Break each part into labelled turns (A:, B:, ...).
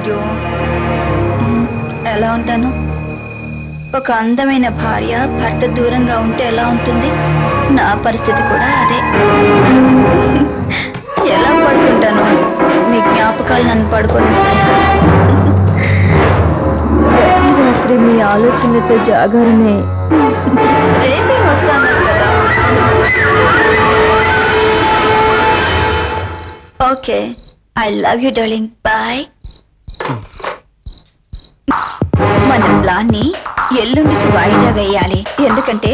A: రాజు. ఎలా ఉంటాను? ఒక అందమైన భార్య భర్త దూరంగా ఉంటే ఎలా ఉంటుంది? నా పరిస్థితి కూడా అదే. ఎలా పడుకుంటాను? మీ జ్ఞాపకాలు నన్ను పడుకొనిస్తాయి. ప్రతి రాత్రి మీ ఆలోచనలతో జాగారమే. రేపే వస్తాను కదా. Okay, I love you darling. Bye. మన ప్లాన్ ని ఎల్లుండికి వాయిదా వేయాలి. ఎందుకంటే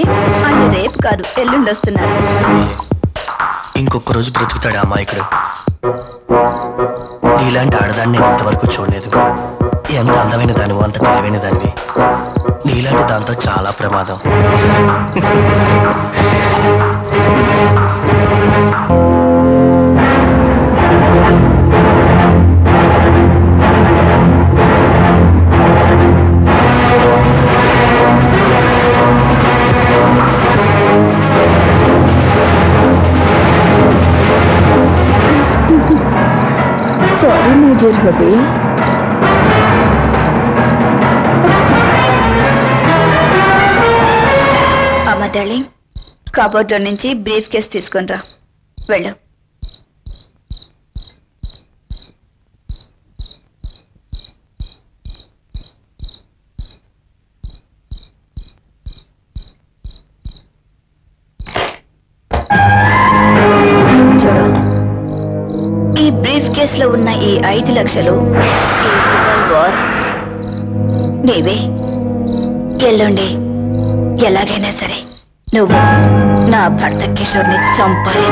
A: ఆయన రేపు కాదు, ఎల్లుండి వస్తున్నారు.
B: ఇంకొక రోజు బ్రతుకుతాడు అమాయకుడు. నీలాంటి ఆడదాన్ని నేను ఇంతవరకు చూడలేదు. ఎంత అందమైన దానివో అంత తెలివైన దానివి. నీలాంటి దాంతో చాలా ప్రమాదం.
A: Sorry my dear baby. అమ్మ డార్లింగ్, కబోర్డ్లో నుంచి బ్రీఫ్ కేస్ తీసుకొని రా. వెళ్ళు. చూడు, ఈ బ్రీఫ్ కేసులో ఉన్న ఈ 5 లక్షలు నీవే. ఎల్లుండి ఎలాగైనా సరే నువ్వు నా భర్త కిషోర్ని చంపాలి.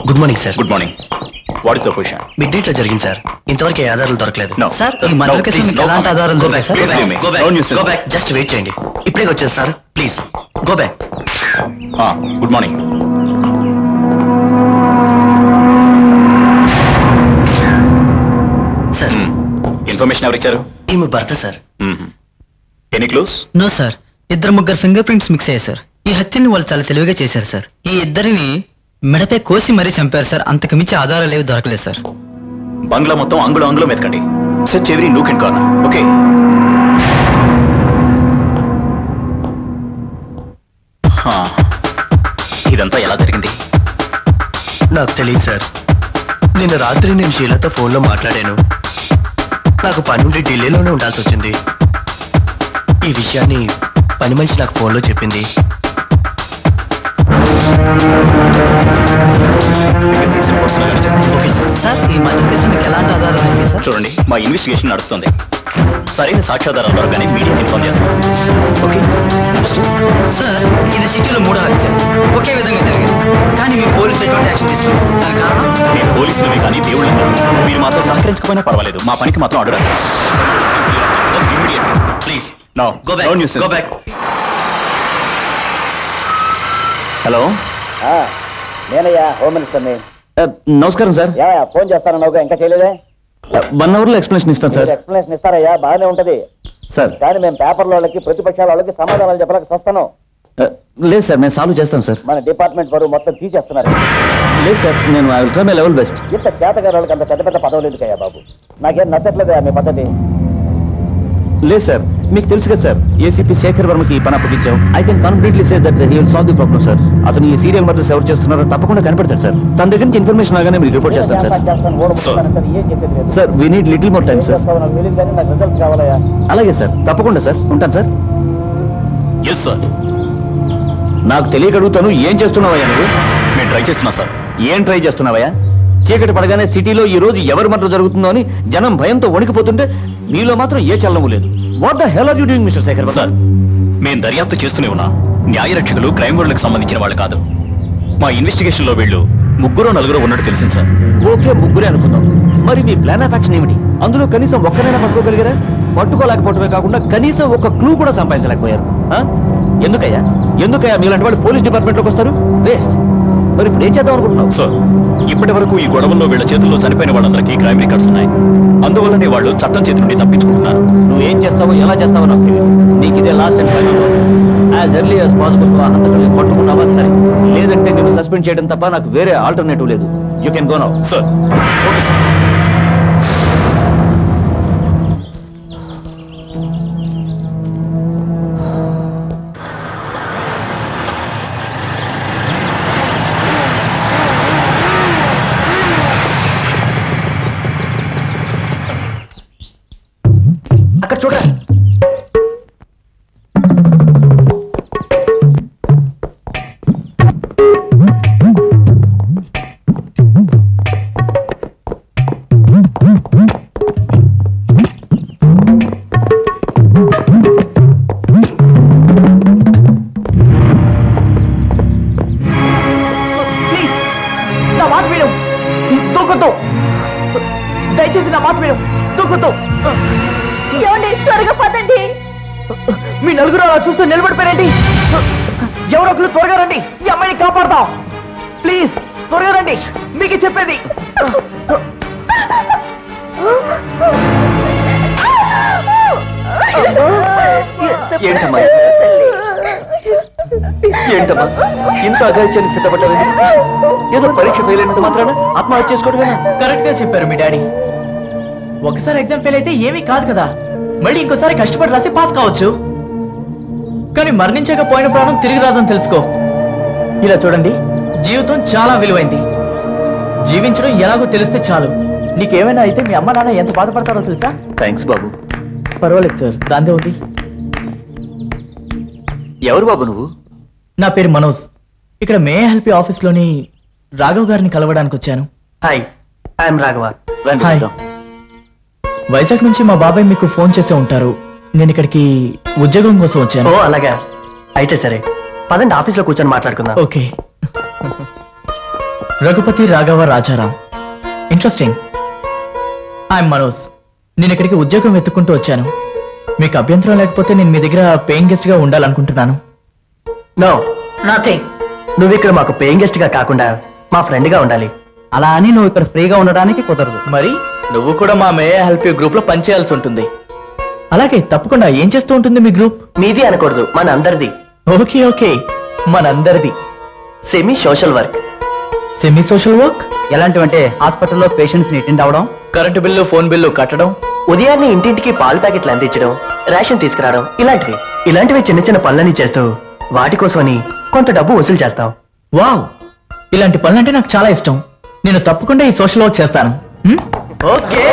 B: Good morning sir.
C: Good morning. What is the position?
B: Mid night లో జరిగింది సార్. ఇంతవరకు ఏ ఆధారాలు దొరకలేదు.
D: సార్, ఈ మర్డర్ కేసులో మీకు ఎలాంటి ఆధారాలు దొరికాయి sir?
B: Go back. Just wait చేయండి. ఇప్పుడే వచ్చేది sir. Please go back.
C: Good morning.
B: Sir,
C: information ఎవరు ఇచ్చారు?
B: ఈమె భర్త sir.
C: Any clues?
D: No sir, 2-3 finger prints mix అయ్యాయి సార్. ఈ హత్యని వాళ్ళు చాలా తెలివిగా చేశారు సార్. ఈ ఇద్దరిని మెడపై కోసి మరీ చంపారు సార్. అంతకు మించి ఆధారాలు ఏవి దొరకలేదు సార్.
C: బంగ్లా మొత్తం అంగుళం మెతకండి. Search every nook and corner. Okay. ఇదంతా ఎలా జరిగింది?
B: నాకు తెలియదు సార్. నిన్న రాత్రి నేను షీలాతో ఫోన్లో మాట్లాడాను. నాకు పని నుండి ఢిల్లీలోనే ఉండాల్సి వచ్చింది. ఈ విషయాన్ని పని మనిషి నాకు ఫోన్లో చెప్పింది. Okay sir.
D: సార్, ఈ మర్డర్ కేసులో మీకు ఎలాంటి ఆధారాలు దొరికాయి సార్?
C: చూడండి, మా ఇన్వెస్టిగేషన్ నడుస్తుంది. సరైన సాక్ష్యాధారాల దొరకగానే మీడియాకి ఇన్ఫార్మ్ చేస్తాం. ఓకే.
D: సార్, ఇది సిటీలో 3వ హత్య. ఒకే విధంగా జరిగింది. కానీ మీ పోలీసులు ఎటువంటి యాక్షన్ తీసుకున్నారు? దానికి కారణం?
C: నేను పోలీసులమే కానీ దేవుళ్ళం కాదు. మీరు మాతో సహకరించకపోయినా పర్వాలేదు, మా పనికి మాత్రం అడ్డు రాదు.
B: Please
C: no
B: go back. Go back.
C: Hello,
E: నేనయ్యా హోమ్ మినిస్టర్ని.
C: నమస్కారం సార్.
E: ఫోన్ చేస్తానన్నావుగా, ఇంకా చేయలేదే?
C: 1 hour లో ఎక్స్ప్లెనేషన్ ఇస్తాను సార్.
E: ఎక్స్ప్లెనేషన్ ఇస్తారయ్యా, బాగానే ఉంటది
C: సార్.
E: కానీ మేము పేపర్ల వాళ్ళకి ప్రతిపక్షాల వాళ్ళకి సమాధానాలు చెప్పలేక వస్తాను.
C: లేదు సార్, నేను సాల్వ్ చేస్తాను సార్.
E: మన డిపార్ట్మెంట్ వారు మొత్తం తీసేస్తున్నారు.
C: లేదు సార్, నేను I will try my level best.
E: ఇంత చేతగారు వాళ్ళకి అంత పెద్ద పెద్ద పదవులు ఎందుకయ్యా బాబు? నాకేం నచ్చట్లేదయ్యా మీ పద్ధతి.
C: లేదు సార్,
E: మీకు తెలుసు కదా సార్, ఏసీపీ శేఖర్ వర్మకి ఈ పని అప్పగించాం. I can confidently say that he will solve the problem sir. అతను ఈ సీరియల్ మర్డర్స్ ఎవరు చేస్తున్నారో తప్పకుండా కనపడతారు సార్. తన దగ్గర నుంచి ఇన్ఫర్మేషన్ రాగానే మీరు రిపోర్ట్ చేస్తాను sir. Sir we need little more time sir. అలాగే సార్, తప్పకుండా సార్. ఉంటాను సార్.
C: Yes sir.
E: నాకు తెలియక అడుగుతాను, ఏం చేస్తున్నావయ్యా నువ్వు?
C: నేను ట్రై చేస్తున్నా సార్.
E: ఏం ట్రై చేస్తున్నావయ్యా? చీకటి పడగానే సిటీలో ఈ రోజు ఎవరి మర్డర్ జరుగుతుందో అని జనం భయంతో వణికిపోతుంటే మీలో మాత్రం ఏ చల్లము లేదు. What the hell are you doing mister Shekhar?
C: Sir, మేము దర్యాప్తు చేస్తూనే ఉన్నా. న్యాయ రక్షకులు క్రైమ్ వరల్డ్కి సంబంధించిన వాళ్ళు కాదు. మా ఇన్వెస్టిగేషన్ లో వీళ్ళు 3-4 ఉన్నట్టు తెలిసింది సార్.
E: ఓకే, ముగ్గురే అనుకుందాం. మరి మీ ప్లాన్ ఆఫ్ యాక్షన్ ఏమిటి? అందులో కనీసం ఒక్కరైనా పట్టుకోగలిగారా? పట్టుకోలేకపోవడమే కాకుండా కనీసం ఒక క్లూ కూడా సంపాదించలేకపోయారు. ఎందుకయ్యా మీలాంటి వాళ్ళు పోలీస్ డిపార్ట్మెంట్లోకి వస్తారు? వేస్ట్. మరి ఇప్పుడు ఏం చేద్దాం అనుకుంటున్నావు?
C: సార్, ఇప్పటి వరకు ఈ గొడవల్లో వీళ్ళ చేతుల్లో చనిపోయిన వాళ్ళందరికీ క్రైమ్ రికార్డ్స్ ఉన్నాయి. అందువల్లనే వాళ్ళు చట్టం చేతి నుండి తప్పించుకుంటున్నారు.
E: నువ్వేం చేస్తావో ఎలా చేస్తావో నాకు తెలియదు. నీకు ఇదే last and final. As early as possible ఆ హంతకుల్ని పట్టుకున్నావా సరే, లేదంటే నేను సస్పెండ్ చేయడం తప్ప నాకు వేరే ఆల్టర్నేటివ్ లేదు. You can go now.
C: Sir, okay sir.
B: అక్కడ చూడరా.
E: నా మాట విను, దూకుతూ దయచేసి నా మాట విను, దూకుతూ.
A: ఏమండి, త్వరగా పదండి.
E: మీ నలుగురు అలా చూస్తూ నిలబడిపోయారండి. ఎవరో ఒకరు త్వరగా రండి, ఈ అమ్మాయిని కాపాడతాం. ప్లీజ్ త్వరగా రండి, మీకు చెప్పేది. ఏంటమ్మా ఏంటమ్మా ఇంత అగాయిత్యానికి సిద్ధపడ్డారు? ఏదో పరీక్ష ఫెయిల్ అయినంత మాత్రాన ఆత్మహత్య చేసుకోవడమేనా?
D: కరెక్ట్ గా చెప్పారు మీ డాడీ. ఒకసారి ఎగ్జామ్ ఫెయిల్ అయితే ఏమీ కాదు కదా, మళ్ళీ ఇంకోసారి కష్టపడి రాసి పాస్ కావచ్చు. కానీ మరణించాక పోయిన ప్రాణం తిరిగి రాదని తెలుసుకో. ఇలా చూడండి, జీవితం చాలా విలువైంది. జీవించడం ఎలాగో తెలిస్తే చాలు. నీకేమైనా అయితే మీ అమ్మ నాన్న ఎంత బాధపడతారో తెలుసా?
E: థ్యాంక్స్ బాబు.
D: పర్వాలేదు సార్, దాందే ఉంది.
E: ఎవరు బాబు నువ్వు?
D: నా పేరు మనోజ్. ఇక్కడ మే హెల్ప్ ఆఫీస్లోని రాఘవ్ గారిని కలవడానికి వచ్చాను.
B: Hi, I'm Raghava.
D: Hi. Vizag నుంచి మా బాబాయ్ మీకు ఫోన్ చేసే ఉంటారు. నేను ఇక్కడికి ఉద్యోగం కోసం వచ్చాను.
B: ఓ అలాగా, అయితే సరే పదండి ఆఫీస్లో కూర్చొని మాట్లాడుకుందాం.
D: Okay. Raghupati Raghava Rajaram. Interesting. I'm Manoj. నేను ఇక్కడికి ఉద్యోగం వెతుక్కుంటూ వచ్చాను. మీకు అభ్యంతరం లేకపోతే నేను మీ దగ్గర పేయింగ్ గెస్ట్ గా ఉండాలనుకుంటున్నాను.
B: No nothing. నువ్వు ఇక్కడ మాకు పేయింగ్ గెస్ట్ గా కాకుండా మా ఫ్రెండ్ గా ఉండాలి.
D: అలా అని నువ్వు ఇక్కడ ఫ్రీగా ఉండడానికి కుదరదు. మరి నువ్వు కూడా మా మే హెల్ప్ యూ గ్రూప్ లో పనిచేయాల్సి ఉంటుంది. అలాగే, తప్పకుండా. ఏం చేస్తూ ఉంటుంది మీ గ్రూప్?
B: మీది అనకూడదు, మన అందరిది.
D: ఓకే ఓకే, మనందరిది.
B: Semi social work.
D: Semi social work
B: ఎలాంటివంటే హాస్పిటల్లో పేషెంట్స్ ని అటెండ్ అవడం,
D: కరెంటు బిల్లు, ఫోన్ బిల్లు కట్టడం,
B: ఉదయాన్నే ఇంటింటికి పాలు ప్యాకెట్లు అందించడం, రేషన్ తీసుకురావడం, ఇలాంటివి చిన్న చిన్న పనులని చేస్తూ వాటి కోసమని కొంత డబ్బు వసూలు చేస్తాం.
D: వావ్, ఇలాంటి పనులంటే నాకు చాలా ఇష్టం. నేను తప్పకుండా ఈ సోషల్ వర్క్ చేస్తాను.
B: ఓకే.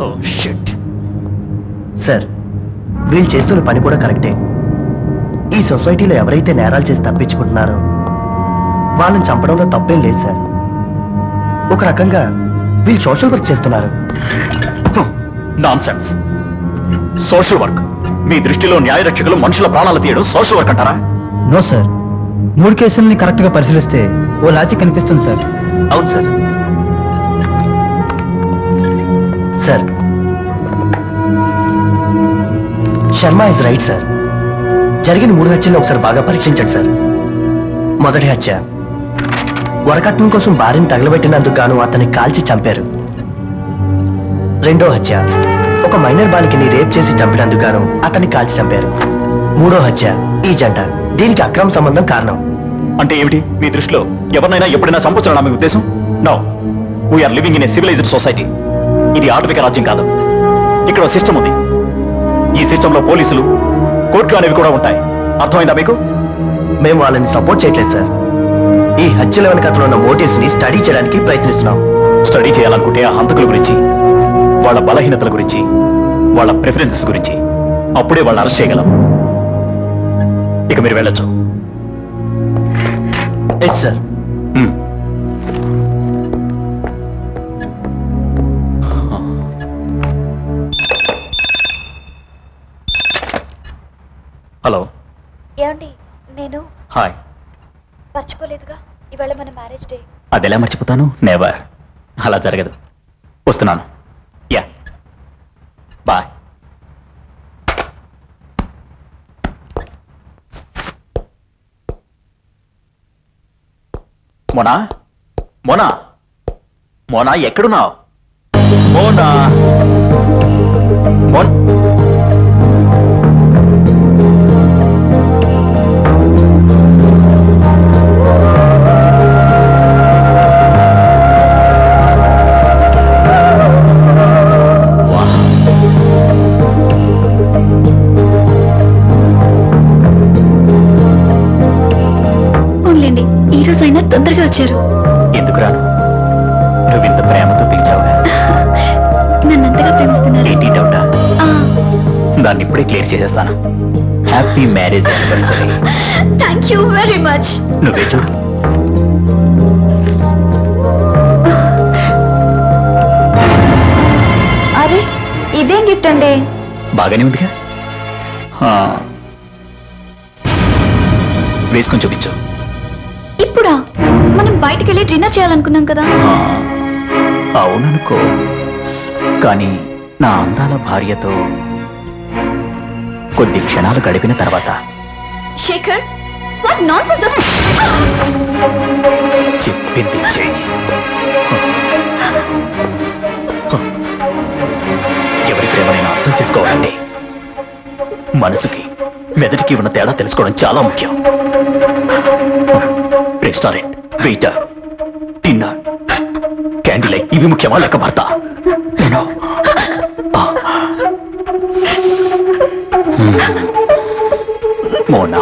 C: Oh shit.
B: సార్, వీళ్ళు చేస్తున్న పని కూడా కరెక్టే. ఈ సొసైటీలో ఎవరైతే నేరాలు చేసి తప్పించుకుంటున్నారో వాళ్ళని చంపడంలో తప్పేం లేదు సార్. ఒక రకంగా వీళ్ళు సోషల్ వర్క్ చేస్తున్నారు.
C: నాన్సెన్స్. Social work? మీ దృష్టిలో న్యాయ రక్షకులు మనుషుల ప్రాణాలు తీయడం సోషల్ వర్క్ అంటారా?
D: నో సార్, 3 కేసుల్ని కరెక్ట్ గా పరిశీలిస్తే ఓ లాజిక్ కనిపిస్తుంది సార్.
B: అవును sir. Sir, Sharma is right sir. జరిగిన 3 హత్యలను ఒకసారి బాగా పరీక్షించండి సార్. మొదటి హత్య వరకట్నం కోసం భార్యను తగలబెట్టినందుకు గాను అతన్ని కాల్చి చంపారు. రెండో హత్య ఒక మైనర్ బాలికని రేప్ చేసి చంపినందుకు గాను అతన్ని కాల్చి చంపారు. మూడో హత్య ఈ జంట. దీనికి అక్రమ సంబంధం కారణం.
C: అంటే ఏమిటి? మీ దృష్టిలో ఎవరినైనా ఎప్పుడైనా చంపొచ్చునా మీ ఉద్దేశం? No, we're living in a civilized society. ఇది ఆటవిక రాజ్యం కాదు. ఇక్కడ సిస్టమ్ ఉంది. ఈ సిస్టంలో పోలీసులు, కోర్టులు అనేవి కూడా ఉంటాయి. అర్థమైందా మీకు?
B: మేము వాళ్ళని సపోర్ట్ చేయట్లేదు సార్. ఈ హత్యల వెనకతలో ఉన్న మోటివ్స్ ని స్టడీ చేయడానికి ప్రయత్నిస్తున్నాం.
C: స్టడీ చేయాలనుకుంటే ఆ హంతకుల గురించి, వాళ్ళ బలహీనతల గురించి, వాళ్ళ ప్రిఫరెన్సెస్ గురించి, అప్పుడే వాళ్ళని అరెస్ట్ చేయగలం. ఇక మీరు వెళ్ళొచ్చు.
B: Yes sir.
C: హలో.
A: ఏమండి, నేను
C: హాయ్.
A: మర్చిపోలేదుగా ఇవాళ మన మ్యారేజ్ డే.
C: అదెలా మర్చిపోతాను? నెవర్. అలా జరగదు. వస్తున్నాను. Yeah, bye. మోనా, మోనా, మోనా ఎక్కడున్నావు? మోనా, మోన్
A: ఈ రోజు అయినా తొందరగా వచ్చారు.
C: ఎందుకు రాను? నువ్వు ఇంత ప్రేమతో పిలిచావుగా.
A: నన్నంతగా ప్రేమిస్తున్నారు.
C: ఏంటి డౌటా? దాన్ని ఇప్పుడే క్లియర్ చేసేస్తాను. Happy marriage anniversary.
A: Thank you very much.
C: నువ్వే చూడు.
A: అరే, ఇదేం గిఫ్ట్ అండి?
C: బాగానే ఉందిగా. వేసుకొని చూపించు.
A: ఇప్పుడా? మనం బయటికి వెళ్ళి డిన్నర్ చేయాలనుకున్నాం కదా.
C: అవుననుకో, కానీ నా అందాల భార్యతో కొద్ది క్షణాలు గడిపిన తర్వాత
A: శేఖర్, వాట్ నాన్సెన్స్.
C: చెప్పింది చెయ్యి. ఎవరి ప్రేమనైనా అర్థం చేసుకోవాలంటే మనసుకి మెదటికి ఉన్న తేడా తెలుసుకోవడం చాలా ముఖ్యం. Restaurant, waiter, dinner, candle light ఇవి ముఖ్యమా లేక భర్త? మోనా,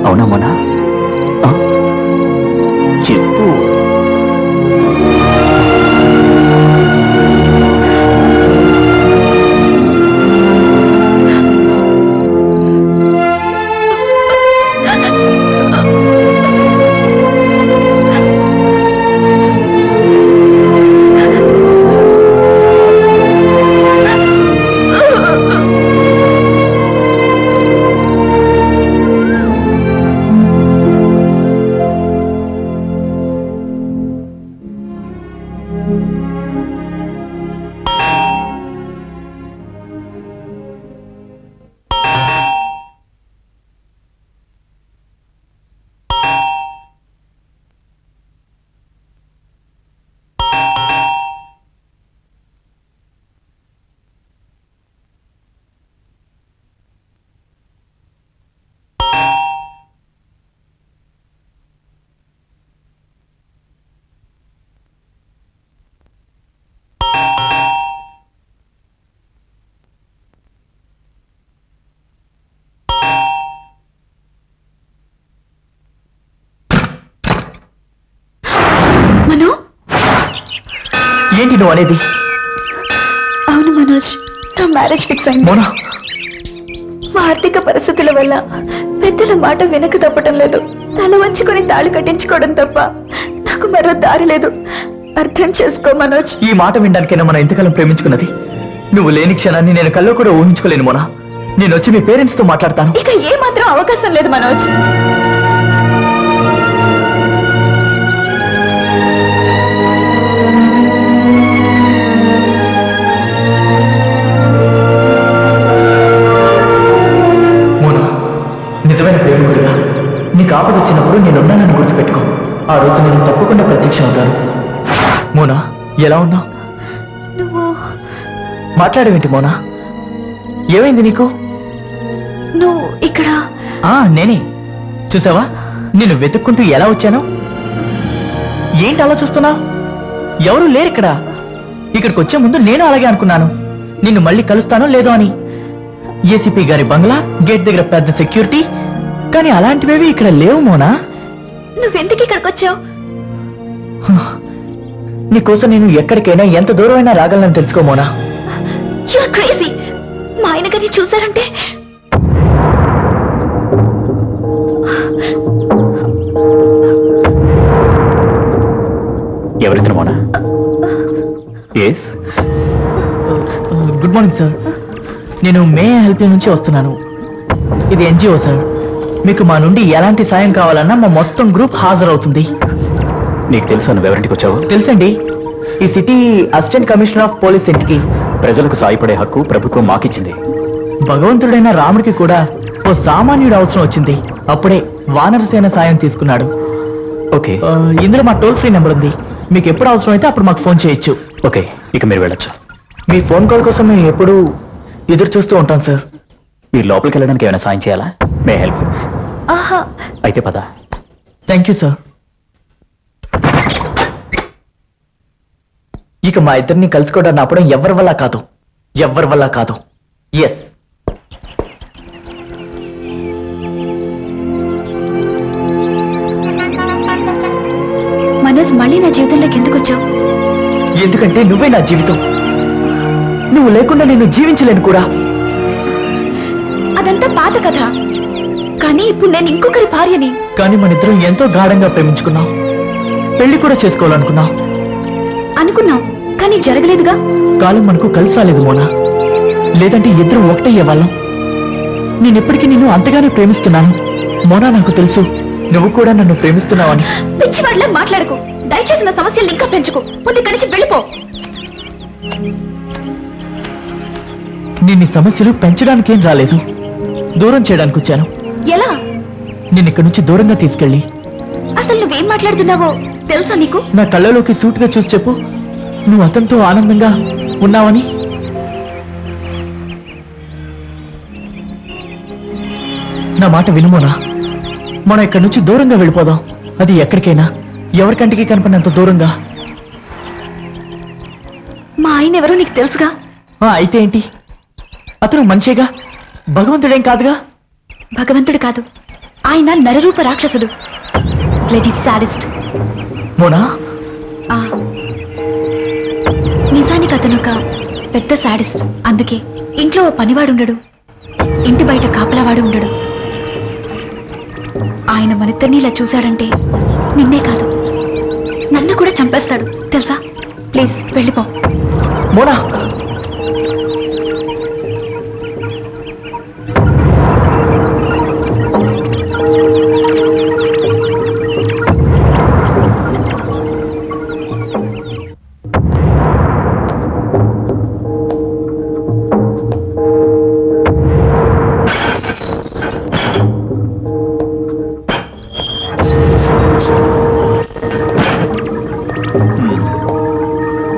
C: అవునా మోనా? చెప్పు. ఏంటి నువ్వు అనేది?
A: అవును మనోజ్, నా మ్యారేజ్ ఫిక్స్ అయింది.
C: మోనా,
A: మా ఆర్థిక పరిస్థితుల వల్ల పెద్దల మాట వెనక తప్పటం లేదు. తల వంచుకొని తాళి కట్టించుకోవడం తప్ప నాకు మరో దారి లేదు. అర్థం చేసుకో మనోజ్.
D: ఈ మాట వినడానికైనా మనం ఎంతకాలం ప్రేమించుకున్నది. నువ్వు లేని క్షణాన్ని నేను కల్లో కూడా ఊహించుకోలేను మోనా. నేను వచ్చి మీ పేరెంట్స్ తో మాట్లాడతాను.
A: ఇక ఏ మాత్రం అవకాశం లేదు మనోజ్.
D: మోనా నన్ను గుర్తుపెట్టుకో. ఆ రోజు నేను తప్పకుండా ప్రత్యక్ష అవుతాను. మోనా, ఎలా ఉన్నావు?
A: నువ్వు
D: మాట్లాడేవేంటి మోనా? ఏమైంది నీకు?
A: నువ్వు ఇక్కడ?
D: నేనే. చూసావా నిన్ను వెతుక్కుంటూ ఎలా వచ్చాను? ఏంటి అలా చూస్తున్నావు? ఎవరు లేరు ఇక్కడ. ఇక్కడికి వచ్చే ముందు నేను అలాగే అనుకున్నాను, నిన్ను మళ్ళీ కలుస్తానో లేదో అని. ఏసీపీ గారి బంగ్లా, గేట్ దగ్గర పెద్ద సెక్యూరిటీ, కానీ అలాంటివేవి ఇక్కడ లేవు మోనా.
A: నువ్వెందుకు ఇక్కడికి వచ్చావు?
D: నీకోసం నేను ఎక్కడికైనా ఎంత దూరమైనా రాగలనని తెలుసుకో మోనా.
A: You are crazy. మా ఆయన గారిని చూశారంటే
C: ఎవరిద్దరు Mona? Yes,
D: good morning sir. నేను మే హెల్ప్ నుంచి వస్తున్నాను. ఇది ఎన్జిఓ సార్. మీకు మా నుండి ఎలాంటి సాయం కావాలన్నా మా మొత్తం గ్రూప్ హాజరవుతుంది.
C: నీకు తెలుసా నువ్వు ఎవరింటికి వచ్చావు?
D: తెలుసండి. ఈ city assistant commissioner of police ఇంటికి.
C: ప్రజలకు సాయపడే హక్కు ప్రభుత్వం మాకిచ్చింది.
D: భగవంతుడైన రాముడికి కూడా ఓ సామాన్యుడు అవసరం వచ్చింది, అప్పుడే వానరసేన సాయం తీసుకున్నాడు.
C: ఓకే
D: ఇందులో మా టోల్ ఫ్రీ నెంబర్ ఉంది. మీకు ఎప్పుడు అవసరం అయితే అప్పుడు మాకు ఫోన్ చేయొచ్చు.
C: ఓకే, ఇక మీరు వెళ్ళొచ్చు.
D: మీ ఫోన్ కాల్ కోసం మేము ఎప్పుడూ ఎదురు చూస్తూ ఉంటాం సార్.
C: మీరు లోపలికి వెళ్ళడానికి ఏమైనా సాయం చేయాలా? May help?
A: ఆహా,
C: అయితే పద.
D: Thank you sir. ఇక మా ఇద్దరిని కలుసుకోవడానికి అప్పుడు ఎవరి వల్ల కాదు. ఎస్.
A: మనోజ్, మళ్ళీ నా జీవితంలోకి ఎందుకు వచ్చావు?
D: ఎందుకంటే నువ్వే నా జీవితం. నువ్వు లేకుండా నేను జీవించలేను కూడా.
A: అదంతా పాత కథ. కానీ ఇప్పుడు నేను ఇంకొకరి భార్యని.
D: కానీ మన ఇద్దరం ఎంతో గాఢంగా ప్రేమించుకున్నాం, పెళ్లి కూడా చేసుకోవాలనుకున్నాం.
A: అనుకున్నాం, కానీ జరగలేదుగా.
D: కాలం మనకు కలిసి రాలేదు మోనా. లేదంటే ఇద్దరం ఒకటయ్యే వాళ్ళం. నేనెప్పటికీ నిన్ను అంతగానే ప్రేమిస్తున్నాను మోనా. నాకు తెలుసు నువ్వు కూడా నన్ను ప్రేమిస్తున్నావని.
A: పిచ్చివాడిలా మాట్లాడుకో. దయచేసి నా సమస్యలు ఇంకా పెంచుకో. ముందు ఇక్కడి నుంచి వెళ్ళిపో.
D: నేను ఈ సమస్యలు పెంచడానికేం రాలేదు, దూరం చేయడానికి వచ్చాను.
A: ఎలా?
D: నేను ఇక్కడి నుంచి దూరంగా తీసుకెళ్ళి.
A: అసలు నువ్వేం మాట్లాడుతున్నావో తెలుసా నీకు?
D: నా కళ్ళలోకి సూటిగా చూసి చెప్పు, నువ్వు అతనితో ఆనందంగా ఉన్నావని. నా మాట వినుమోనా. మనం ఇక్కడి నుంచి దూరంగా వెళ్ళిపోదాం. అది ఎక్కడికైనా, ఎవరికంటికి కనపడినంత దూరంగా.
A: మా ఆయన ఎవరో నీకు తెలుసుగా.
D: అయితే ఏంటి? అతను మనిషేగా, భగవంతుడేం కాదుగా.
A: భగవంతుడు కాదు, ఆయన నరరూప రాక్షసుడు. Bloody sadist.
D: మోనా,
A: నిజానికి అతను ఒక పెద్ద సాడిస్ట్. అందుకే ఇంట్లో ఓ పనివాడుండడు, ఇంటి బయట కాపలావాడు ఉండడు. ఆయన మనిద్దరిని ఇలా చూశాడంటే నిన్నే కాదు, నన్ను కూడా చంపేస్తాడు తెలుసా. ప్లీజ్ వెళ్ళిపో.
D: మోనా.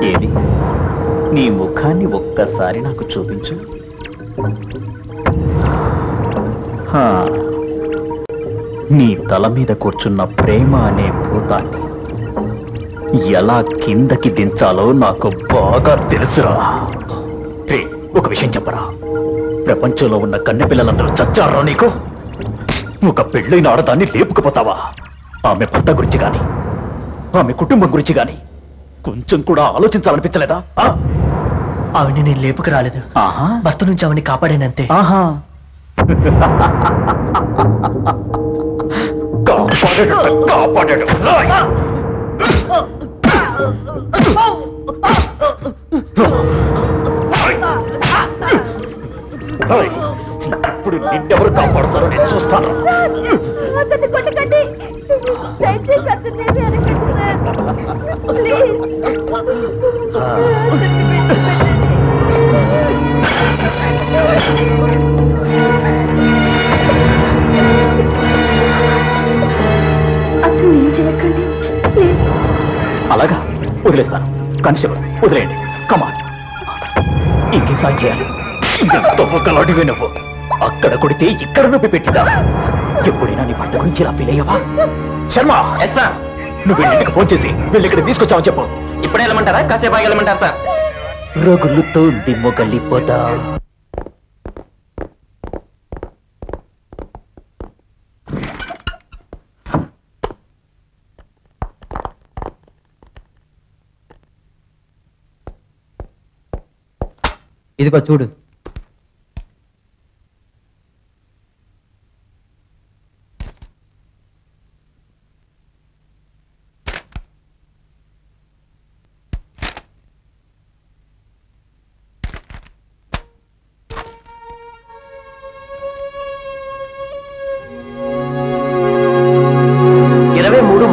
C: ఏది? నీ ముఖాన్ని ఒక్కసారి నాకు చూపించు. నీ తల మీద కూర్చున్న ప్రేమ అనే భూతాన్ని ఎలా కిందకి దించాలో నాకు బాగా తెలుసురా. రే, ఒక విషయం చెప్పరా. ప్రపంచంలో ఉన్న కన్నె పిల్లలందరూ చచ్చారా నీకు? ఒక పెళ్ళైన ఆడదాన్ని లేపుకుపోతావా? ఆమె భర్త గురించి గాని, ఆమె కుటుంబం గురించి గాని కొంచెం కూడా ఆలోచించాలనిపించలేదా?
B: ఆవిడ నేను లేపుకు రాలేదు,
C: ఆహా,
B: భర్త నుంచి ఆవిడని కాపాడానంతే.
C: ఆహా. కాపాడాడు. ఇప్పుడు నిన్నెవరు కాపాడుతారో నేను చూస్తాను. అలాగా వదిలేస్తాను. కానిస్టేబుల్ వదిలేయండి. కమాన్. ఇంకేం సాయం చేయాలి? ఇంకొకలాంటివే నువ్వు. అక్కడ కొడితే ఇక్కడ నొప్పి పెట్టిదా? ఎప్పుడైనా నీ భర్త గురించి ఇలా ఫీల్ అయ్యావా? శర్మ, నువ్వు ఇంటికి ఫోన్ చేసి వీళ్ళు ఇక్కడ తీసుకొచ్చావని చెప్పు.
E: ఇప్పుడే వెళ్ళమంటారా? కాసేపు ఆగి వెళ్ళమంటారా సార్?
C: రగులుతో దిమ్ము గల్లిపోతా.
D: ఇదిగో చూడు.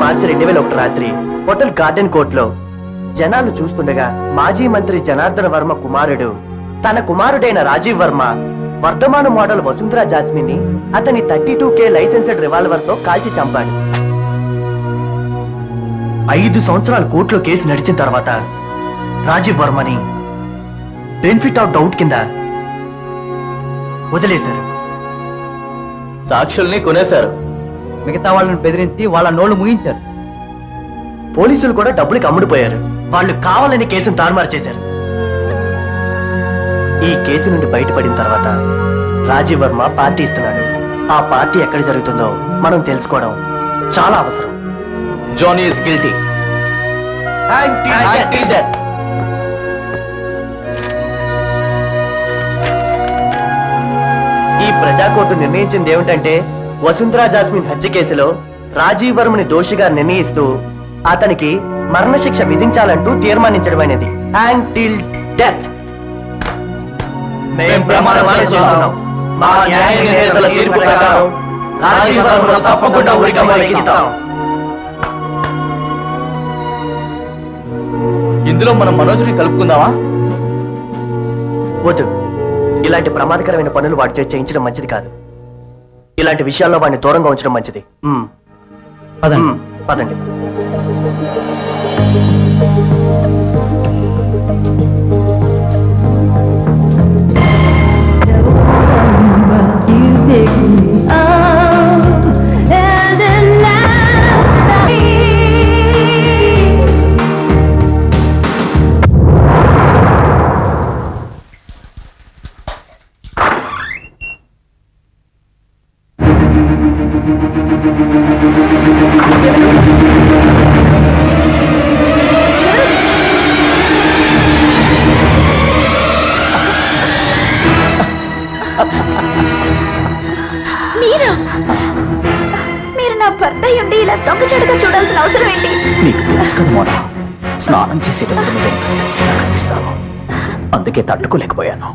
B: మార్చి 2001 రాత్రి హోటల్ గార్డెన్ కోర్ట్ లో జనాలు చూస్తుండగా మాజీ మంత్రి జనార్దన వర్మ కుమారుడు తన కుమారుడైన రాజీవ్ వర్మ వర్ధమాన మోడల్ వసుంధరా జాస్మిన్ ని అతని 32K లైసెన్స్డ్ రివాల్వర్ తో కాల్చి చంపాడు. 5 సంవత్సరాలు కోర్టులో కేసు నడిచిన తర్వాత రాజీవ్ వర్మని బెనిఫిట్ ఆఫ్ డౌట్ కింద వదిలేశారు.
D: సాక్షుల్ని కొనేశారు. మిగతా వాళ్ళని బెదిరించి వాళ్ళ నోళ్లు ముగించారు.
B: పోలీసులు కూడా డబ్బులకి అమ్ముడుపోయారు. వాళ్ళు కావాలని కేసును తారుమారు చేశారు. ఈ కేసు నుండి బయటపడిన తర్వాత రాజీవ్ వర్మ పార్టీ ఇస్తున్నాడు. ఆ పార్టీ ఎక్కడ జరుగుతుందో మనం తెలుసుకోవడం చాలా అవసరం.
D: Johnny is guilty.
B: ఈ ప్రజాకోర్టు నిర్ణయించింది ఏమిటంటే వసుంధరా జాస్మిన్ హత్య కేసులో రాజీవ్ వర్మని దోషిగా నిర్ణయిస్తూ అతనికి మరణశిక్ష విధించాలంటూ తీర్మానించడమైనది. Till death.
D: మేము ప్రమాణం చేస్తున్నాం. మా న్యాయ నిర్ణేతల తీర్పు ప్రకారం రాజీవ్ వర్మను తప్పకుండా ఉరికమ్మలు ఎక్కిస్తాం. ఇందులో మనం మనోజ్ని కలుపుకుందామా?
B: వద్దు. ఇలాంటి ప్రమాదకరమైన పనులు వాడితో చేయించడం మంచిది కాదు. ఇలాంటి విషయాల్లో వాడిని దూరంగా ఉంచడం మంచిది. పదండి.
A: మీరు నా భర్త ఉండి ఇలా దొంగచాటుగా చూడాల్సిన అవసరం ఏంటి?
C: నీకు తెలుసు కదా మోనా, స్నానం చేసేటప్పుడు నువ్వు ఎంత సెక్సీగా కనిపిస్తావు. అందుకే తట్టుకోలేకపోయాను.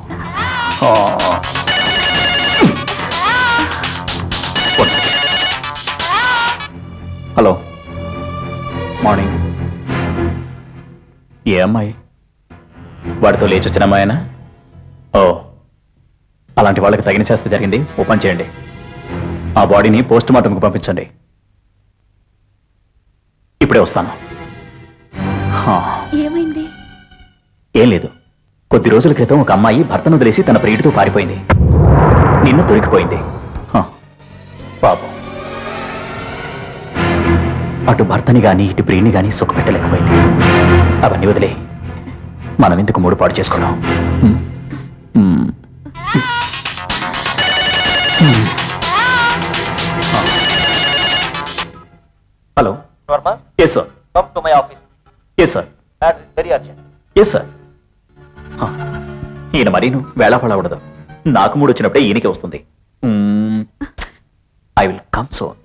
C: Hello, morning. ఏ అమ్మాయి? వాడితో లేచి వచ్చిన అమ్మాయినా? ఓ, అలాంటి వాళ్ళకి తగిన శాస్త్ర జరిగింది. ఓ పని చేయండి, ఆ బాడీని పోస్ట్ మార్టంకు పంపించండి. ఇప్పుడే వస్తాను.
A: ఏమైంది?
C: ఏం లేదు. కొద్ది రోజుల క్రితం ఒక అమ్మాయి భర్తను వదిలేసి తన ప్రియుడితో పారిపోయింది. నిన్ను దొరికిపోయింది. పాపం. అటు భర్తని గాని ఇటు ప్రియుని గాని సుఖపెట్టలేకపోయింది. అవన్నీ వదిలే మనం ఎందుకు మూడు పాడు చేసుకున్నాం. Hello, yes sir.
E: Come to my office.
C: Yes sir.
E: That is very urgent.
C: Yes sir. ఈయన మరీను వేళాపడకూడదు. నాకు మూడు వచ్చినప్పుడే ఈయనకే వస్తుంది. I will come soon.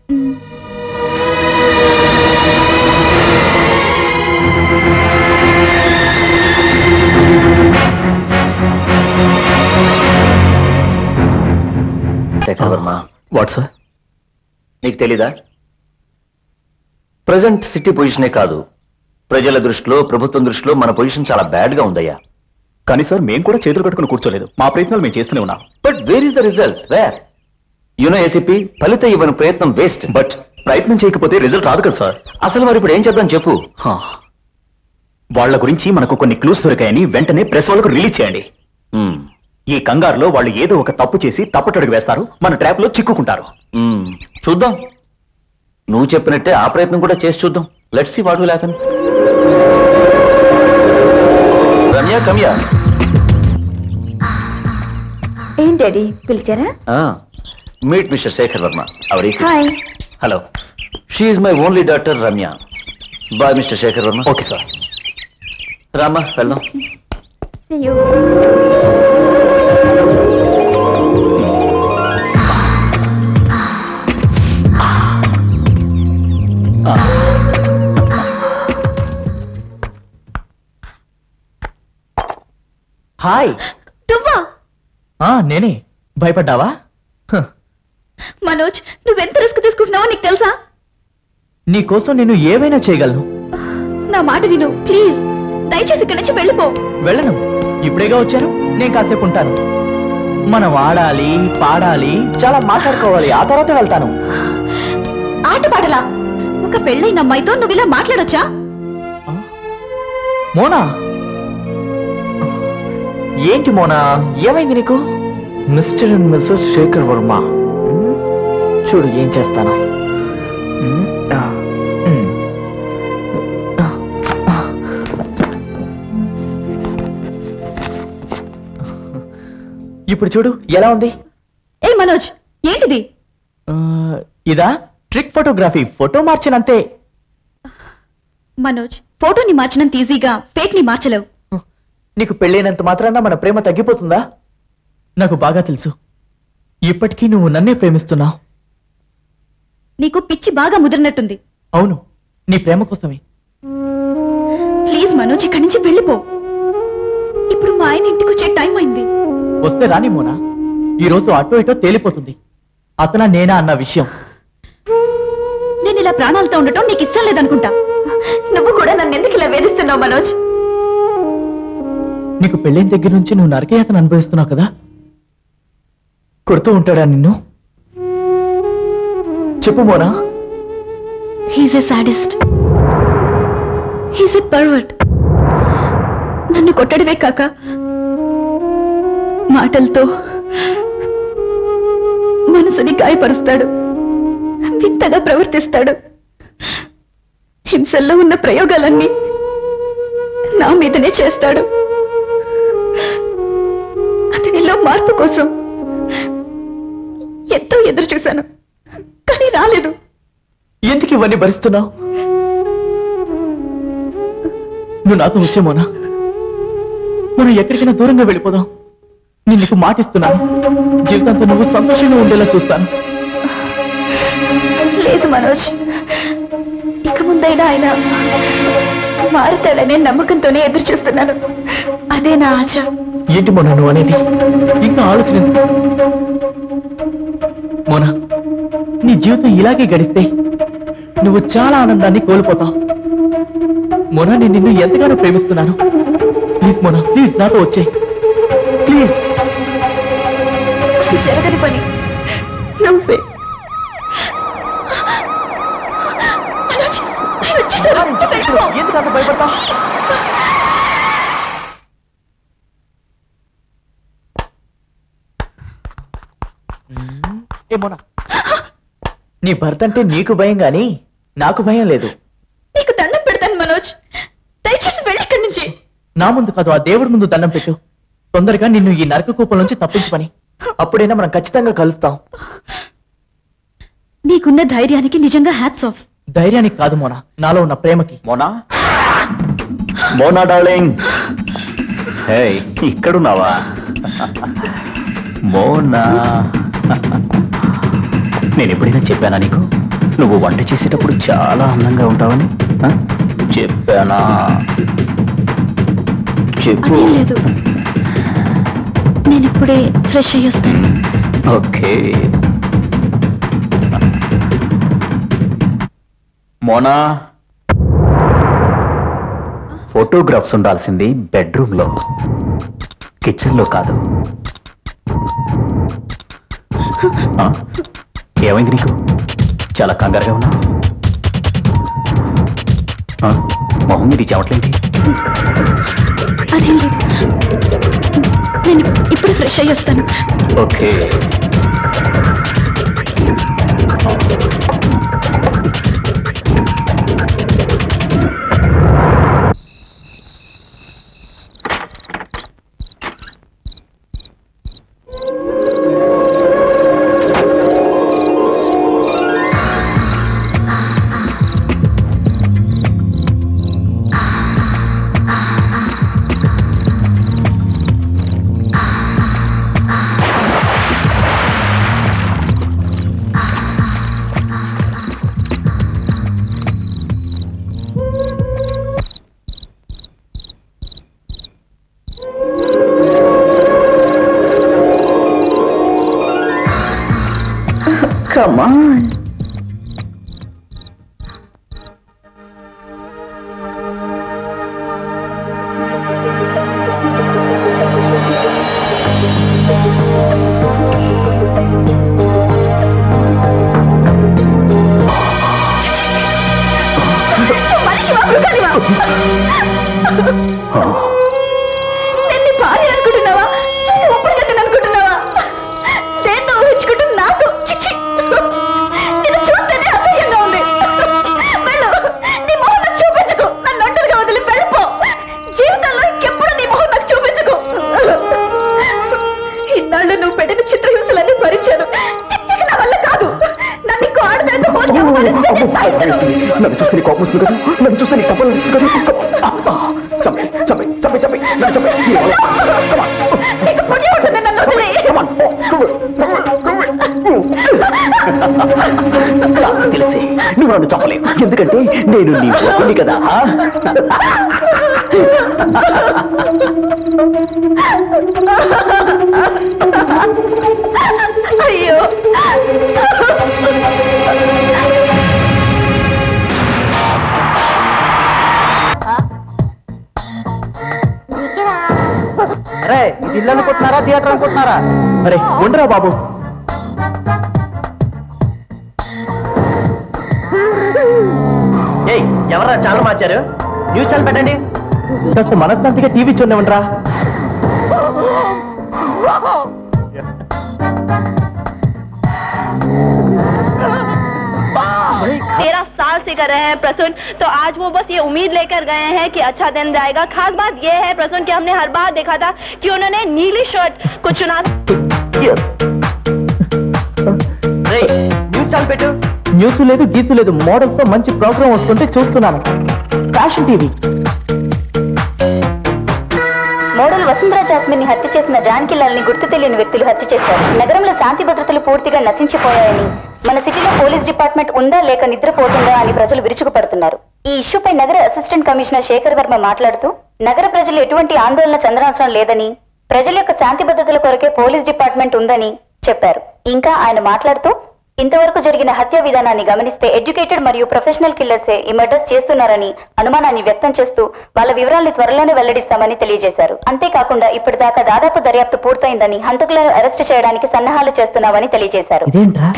C: Shekhar Varma. What sir?
E: నీకు తెలీదా? ప్రజెంట్ సిటీ పొజిషనే కాదు, ప్రజల దృష్టిలో, ప్రభుత్వం దృష్టిలో మన పొజిషన్ చాలా బ్యాడ్ గా ఉందయ్యా.
C: కానీ సార్, మేము కూడా చేతులు కట్టుకుని కూర్చోలేదు. మా ప్రయత్నాలు మేము చేస్తూనే ఉన్నాం.
E: But where is the result? Where? You know ACP, ఫలితం ఇవ్వని ప్రయత్నం వేస్ట్.
C: బట్ ప్రయత్నం చేయకపోతే రిజల్ట్ రాదు కదా సార్.
E: అసలు మరి ఇప్పుడు ఏం చేద్దాం చెప్పు.
C: వాళ్ళ గురించి మనకు కొన్ని క్లూస్ దొరికాయని వెంటనే ప్రెస్ వాళ్ళకు రిలీజ్ చేయండి. ఈ కంగారులో వాళ్ళు ఏదో ఒక తప్పు చేసి తప్పటడుగు వేస్తారు, మన ట్రాప్ లో చిక్కుకుంటారు.
E: చూద్దాం, నువ్వు చెప్పినట్టే ఆ ప్రయత్నం కూడా చేసి చూద్దాం. Let's see what will happen. Ramya, కమ్యా.
A: ఏం డాడీ పిలిచారా?
E: Meet mister Shekhar Varma, our EC.
A: Hi.
E: Hello, she is my only daughter Ramya. Bye mister Shekhar Varma.
C: Okay sir.
E: రామ్మా వెళ్దాం.
A: See you.
D: హాయ్.
A: నువ్వా?
D: నేనే. భయపడ్డావా?
A: మనోజ్, నువ్వెంత రిస్క్ తీసుకుంటున్నావో నీకు తెలుసా?
D: నీకోసం నేను ఏమైనా చేయగలను.
A: నా మాట విను ప్లీజ్. దయచేసి ఇక్కడి నుంచి వెళ్ళిపో.
D: వెళ్ళను, ఇప్పుడేగా వచ్చాను. నేను కాసేపు ఉంటాను. మనం ఆడాలి, పాడాలి, చాలా మాట్లాడుకోవాలి. ఆ తర్వాత వెళ్తాను.
A: ఆట పాడలా? ఒక పెళ్ళైన అమ్మాయితో నువ్వు ఇలా మాట్లాడొచ్చా?
D: మోనా, ఏంటి మోనా, ఏమైంది నీకు? Mister and Mrs Shekhar Varma. చూడు ఏం చేస్తాను. ఇప్పుడు చూడు ఎలా ఉంది.
A: ఏ మనోజ్, ఏంటిది?
D: ఇదా ట్రిక్ ఫోటోగ్రఫీ. ఫోటో మార్చనంతే.
A: మనోజ్, ఫోటోని మార్చినంత ఈజీగా ఫేక్ ని మార్చలేవు.
D: నీకు పెళ్ళైనంత మాత్రాన మన ప్రేమ తగ్గిపోతుందా? నాకు బాగా తెలుసు, ఇప్పటికీ నువ్వు నన్నే ప్రేమిస్తున్నావు.
A: నీకు పిచ్చి బాగా ముదిరినట్టుంది.
D: అవును, నీ ప్రేమ కోసమే.
A: ప్లీజ్ మనోజ్, ఇక్కడి నుంచి వెళ్ళిపో. ఇప్పుడు మా ఆయన ఇంటికి వచ్చే టైం అయింది.
D: వస్తే రాని మోనా, ఈ రోజు అటో ఇటో తేలిపోతుంది. అతనా నేనా అన్న విషయం.
A: నేను ఇలా ప్రాణాలతో ఉండటం నీకు ఇష్టం లేదనుకుంటా. నువ్వు కూడా నన్ను ఎందుకు ఇలా వేధిస్తున్నావు మనోజ్?
D: నీకు పెళ్ళైన దగ్గర నుంచి నువ్వు నరకయాతను అనుభవిస్తున్నావు కదా. కొడుతూ ఉంటాడా నిన్ను? చెప్పు Mona.
A: He's a sadist. He's a pervert. నన్ను కొట్టడమే కాక మాటలతో మనసుని గాయపరుస్తాడు, వింతగా ప్రవర్తిస్తాడు. హింసల్లో ఉన్న ప్రయోగాలన్నీ నా మీదనే చేస్తాడు. అతనిలో మార్పు కోసం ఎంతో ఎదురు చూశాను, కానీ రాలేదు.
D: ఎందుకు ఇవన్నీ భరిస్తున్నావు? నువ్వు నాతో వచ్చే మోనా, మనం ఎక్కడికైనా దూరంగా వెళ్ళిపోదాం. నేను నీకు మాటిస్తున్నాను, జీవితంతో నువ్వు సంతోషంగా ఉండేలా చూస్తాను.
A: లేదు మనోజ్, ఇక ముందైనా ఆయన మారుతాడనే నమ్మకంతోనే ఎదురు చూస్తున్నాను. అదే నా ఆశ.
D: ఏంటి మోనా నువ్వు అనేది? ఇంకా ఆలోచన ఎందుకు? మోనా, నీ జీవితం ఇలాగే గడిస్తే నువ్వు చాలా ఆనందాన్ని కోల్పోతావు. మోనా, నేను నిన్ను ఎంతగానో ప్రేమిస్తున్నాను. ప్లీజ్ మోనా, ప్లీజ్ నాతో వచ్చే. ప్లీజ్.
A: అది జరగని పని. నువ్వే మనోజ్, ఆయన వచ్చేసారు. వెళ్ళిపో.
D: ఎందుకు అంత భయపడతా? ఏ మోనా, నీ భర్త అంటే నీకు భయం గాని నాకు భయం లేదు.
A: నీకు దండం పెడతాను మనోజ్, దయచేసి వెళ్ళి ఇక్కడి నుంచి.
D: నా ముందు కాదు, ఆ దేవుడి ముందు దండం పెట్టు. తొందరగా నిన్ను ఈ నరక కూపం నుంచి తప్పించమని. అప్పుడైనా మనం ఖచ్చితంగా కలుస్తాం.
A: నీకున్న ధైర్యానికి నిజంగా హ్యాట్స్ ఆఫ్.
D: ధైర్యానికి కాదు మోనా, నాలో ఉన్న ప్రేమకి.
C: మోనా, మోనా డార్లింగ్. హే, ఇక్కడున్నావా? మోనా, నేను ఎప్పుడైనా చెప్పానా నీకు నువ్వు వంట చేసేటప్పుడు చాలా అందంగా ఉంటావని? చెప్పానా? చెప్పు.
A: అదేం లేదు, నేను ఇప్పుడే ఫ్రెష్ అయ్యి వస్తాను.
C: ఓకే. మోనా, ఫోటోగ్రాఫ్స్ ఉండాల్సింది బెడ్రూమ్ లో, కిచెన్ లో కాదు. ఏమైంది నీకు? చాలా కంగారుగా ఉన్నా. మొహం మీద చెమట్లేంటి?
A: అదేం లేదు, నేను ఇప్పుడు ఫ్రెష్ అయ్యి వస్తాను.
C: ఓకే.
A: Come on. నిన్ను భార్య అనుకుంటున్నావా? ఒప్పుడు అనుకుంటున్నావా? దేంతో ఊహించుకుంటూ నాతో చిచ్చి నిన్ను చూస్తేనే అసహ్యంగా ఉంది. వెళ్ళు, నీ మొహం నాకు చూపించకు. నన్ను ఒంటరిగా వదిలి వెళ్ళిపో. జీవితంలో ఇంకెప్పుడు నీ మొహం నాకు చూపించకు. ఇన్నాళ్ళు నువ్వు పెట్టిన చిత్రహింసలన్నీ భరించాను. ఇక నా వల్ల కాదు. నన్ను ఇంకో ఆడదాంతో
C: నన్ను చూస్తే కోపం వస్తుంది కదా, నన్ను చూస్తే నీకు చెప్పాలనిపిస్తుంది కదా. చంపే చంపే చంపే చంపే నన్ను చంపే.
A: నీకు పుణ్యం ఉంటుంది నన్ను వదిలి.
C: తెలిసి నువ్వు నన్ను చంపలేవు, ఎందుకంటే నేను నీ ఒక్కని కదా.
A: అయ్యో,
D: అరే ఇది ఇల్లు అనుకుంటున్నారా, థియేటర్ అనుకుంటున్నారా? అరే ఉండరా బాబు.
B: ఏయ్, ఎవరా ఛానల్ మార్చారు? న్యూస్ ఛానల్ పెట్టండి.
D: కాస్త మనశ్శాంతిగా టీవీ చూడమంటారా?
F: 13 साल से कर रहे हैं प्रसून, तो आज वो बस ये उम्मीद लेकर गए हैं कि अच्छा दिन जाएगा। खास बात ये है प्रसून कि हमने हर बार देखा था कि उन्होंने नीली शर्ट को चुना।
B: న్యూస్ ఛానల్ పెట్టు.
D: న్యూస్ లేదు, గీసు లేదు, మోడల్స్ తో మంచి ప్రోగ్రామ్ వస్తుంటే చూస్తున్నాను. Fashion TV.
A: మోడల్ వసుంధరా జాస్మిన్ ని హత్య చేసిన జానకిలాల్ని గుర్తు తెలియని వ్యక్తులు హత్య చేశారు. నగరంలో శాంతి భద్రతలు పూర్తిగా నశించిపోయాయని, మన సిటీలో పోలీస్ డిపార్ట్మెంట్ ఉందా లేక నిద్రపోతుందా అని ప్రజలు విరుచుకుపడుతున్నారు. ఈ ఇష్యూపై నగర అసిస్టెంట్ కమిషనర్ శేఖర్ వర్మ మాట్లాడుతూ, నగర ప్రజలు ఎటువంటి ఆందోళన చెందనవసరం లేదని, ప్రజల యొక్క శాంతి భద్రతల కొరకే పోలీస్ డిపార్ట్మెంట్ ఉందని చెప్పారు. ఇంకా ఆయన మాట్లాడుతూ, ఇంతవరకు జరిగిన హత్యా విధానాన్ని గమనిస్తే ఎడ్యుకేటెడ్ మరియు ప్రొఫెషనల్ కిల్లర్సే ఈ మర్డర్స్ చేస్తున్నారని అనుమానాన్ని వ్యక్తం చేస్తూ వాళ్ళ వివరాల్ని త్వరలోనే వెల్లడిస్తామని తెలియజేశారు. అంతేకాకుండా ఇప్పటిదాకా దాదాపు దర్యాప్తు పూర్తయిందని, హంతకులను అరెస్టు చేయడానికి సన్నాహాలు చేస్తున్నామని తెలియజేశారు.
D: ఇదేంట్రా?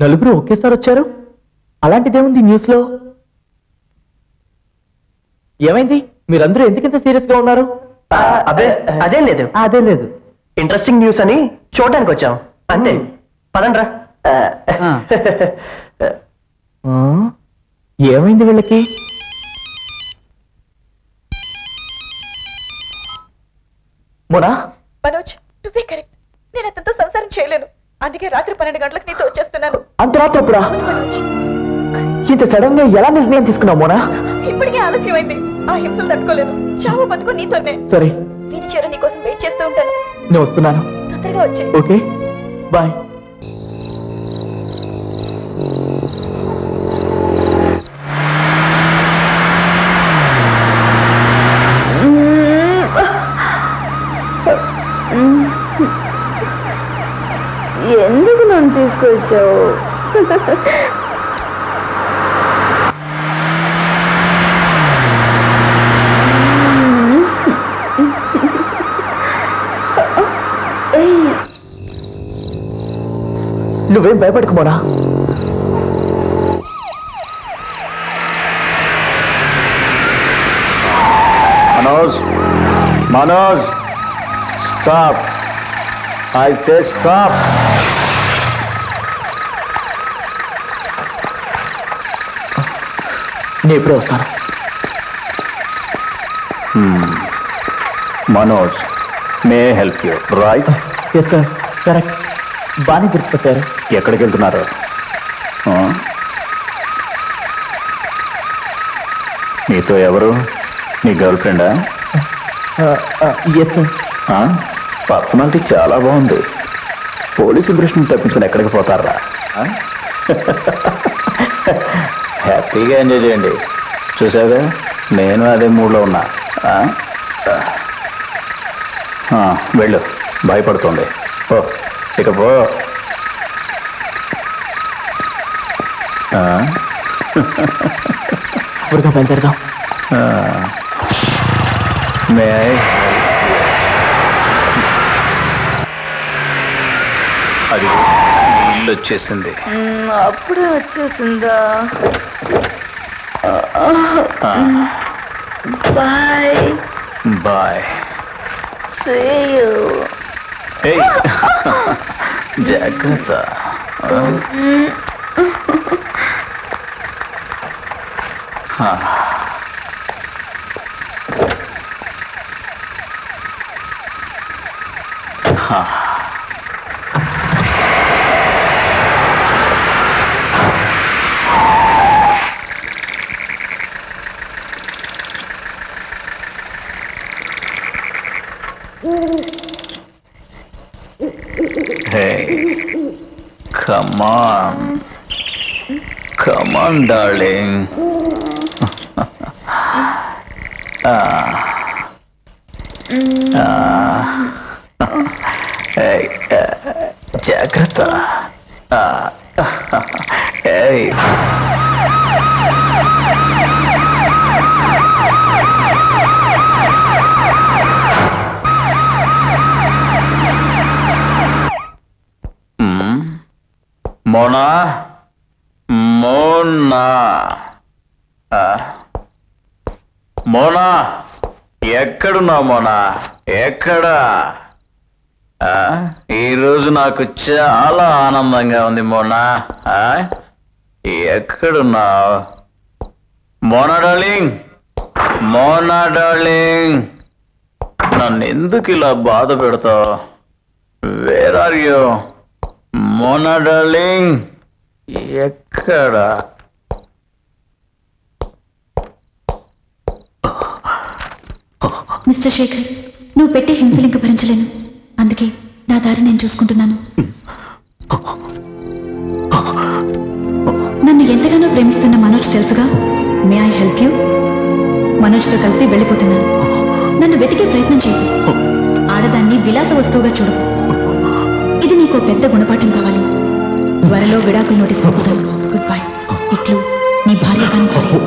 D: నలుగురు ఒకేసారి వచ్చారు. అలాంటిదేముంది న్యూస్ లో? ఏమైంది? మీరందరూ ఎందుకింత సీరియస్ గా ఉన్నారు?
B: అదే అదేం లేదు,
D: అదే లేదు.
B: ఇంట్రెస్టింగ్ న్యూస్ అని చూడడానికి వచ్చాం అంతే. పదండ్రా.
D: ఏమైంది వీళ్ళకి? మోనా,
A: మనోజ్, నువ్వే కరెక్ట్. నేను అతనితో సంసారం చేయలేను. అందుకే రాత్రి 12 గంటలకు నీతో వచ్చేస్తున్నాను.
D: అంత రాత్రి అప్పుడా? ఇంత సడన్ గా ఎలా నిర్ణయం తీసుకున్నావు మోనా?
A: ఇప్పటికే ఆలస్యమైంది. ఆ హింసలు తట్టుకోలేను. చావు బతుకు నీతోనే.
D: సరే,
A: వీధి చివర నీ కోసం వెయిట్ చేస్తూ ఉంటాను.
D: నేను వస్తున్నాను.
A: తొందరగా వచ్చే.
D: Okay, bye.
A: ఎందుకు నన్ను తీసుకొచ్చావు?
C: నువ్వేం భయపడకు Mona. Manoj, Manoj, stop. I say stop. నేను ఇప్పుడే వస్తాను. Manoj, may help you right? Yes sir, correct. బాగానే గుర్తుపెట్టారు. ఎక్కడికి వెళ్తున్నారు? నీతో ఎవరు? నీ గర్ల్ ఫ్రెండా? Yes sir. పర్సనాలిటీ చాలా బాగుంది. పోలీసు దృష్టిని తప్పించుకుని ఎక్కడికి పోతారా? హ్యాపీగా ఎంజాయ్ చేయండి. చూసాగా, నేను అదే మూడ్లో ఉన్నా. వెళ్ళు, భయపడుతుంది. ఓ ఇక పో. త్వరగా బయలుదేరదాం. మే అది ఇల్లు వచ్చేసింది.
A: అప్పుడే వచ్చేసిందా? Bye
C: bye.
A: See you.
C: జాగ్రత్త. Hey, come on. Come on, darling. Hey, జాగ్రత్త. Hey. మోనా, మోనా, మోనా, ఎక్కడున్నావు మోనా? ఎక్కడా? ఈరోజు నాకు చాలా ఆనందంగా ఉంది మోనా. ఎక్కడున్నావు మోనా డార్లింగ్? మోనా డార్లింగ్, నన్ను ఎందుకు ఇలా బాధ పెడతావు? Where are you Mona darling? ఎక్కడా?
G: మిస్టర్ శేఖర్, నువ్వు పెట్టే హింసలు ఇంకా భరించలేను. అందుకే నా దారి నేను చూసుకుంటున్నాను. నన్ను ఎంతగానో ప్రేమిస్తున్న మనోజ్ తెలుసుగా. May I help you? మనోజ్తో కలిసి వెళ్ళిపోతున్నాను. నన్ను వెతికే ప్రయత్నం చేయకు. ఆడదాన్ని విలాస వస్తువుగా చూడకు. ఇది నీకు పెద్ద గుణపాఠం కావాలి. త్వరలో విడాకులు నోటీస్ పంపుతాను. Good bye. ఇట్లు నీ భార్య కానీ సరే.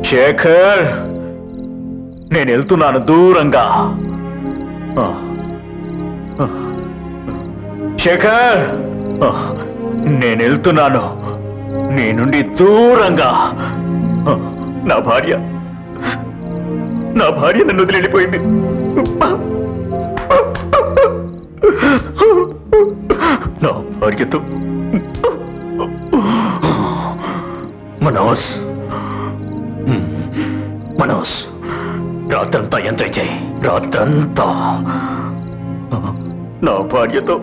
C: శేఖర్, నేను వెళ్తున్నాను దూరంగా. శేఖర్, నేను వెళ్తున్నాను నీ నుండి దూరంగా. నా భార్య నన్ను వదిలిపోయింది. నా భార్యతో మనోజ్, మనోజ్, రాత్రంతా ఎంజాయ్ చేయి. రాత్రంతా నా భార్యతో.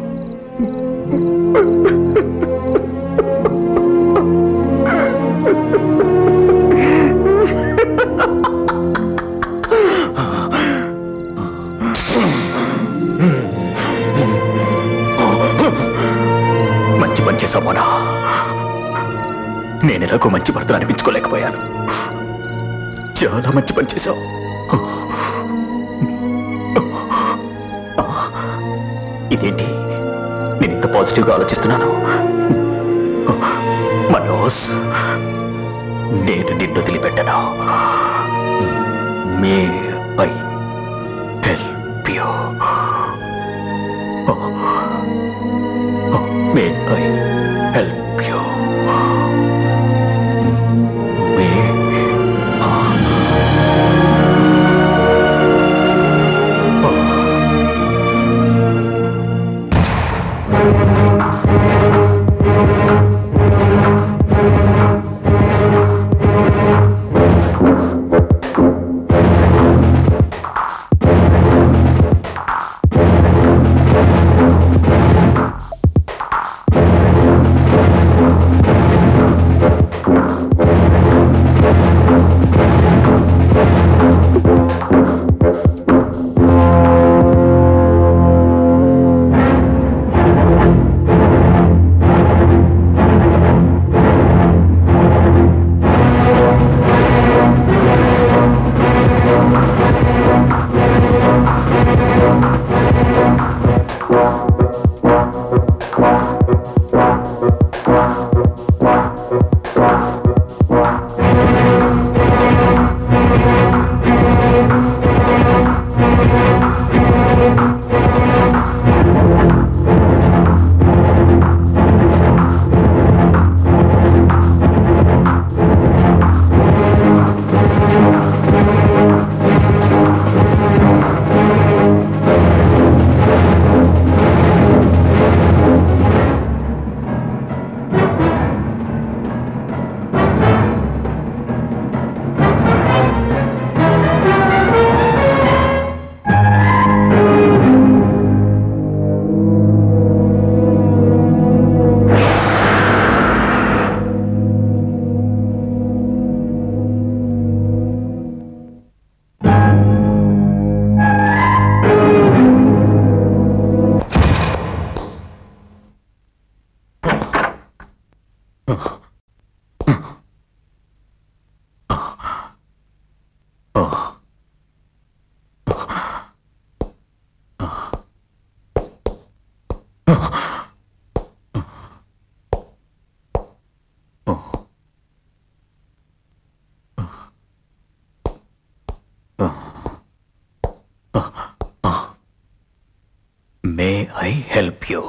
C: మంచి పని చేశావు మోనా. నేను ఎలాగో మంచి భర్తను అనిపించుకోలేకపోయాను. చాలా మంచి పని చేశావు. ఇదేంటి, నేను ఇంత పాజిటివ్గా ఆలోచిస్తున్నాను? మనోజ్, నేను నిన్ను వదిలిపెట్టను. మే I help you? May I help you? May May I help you?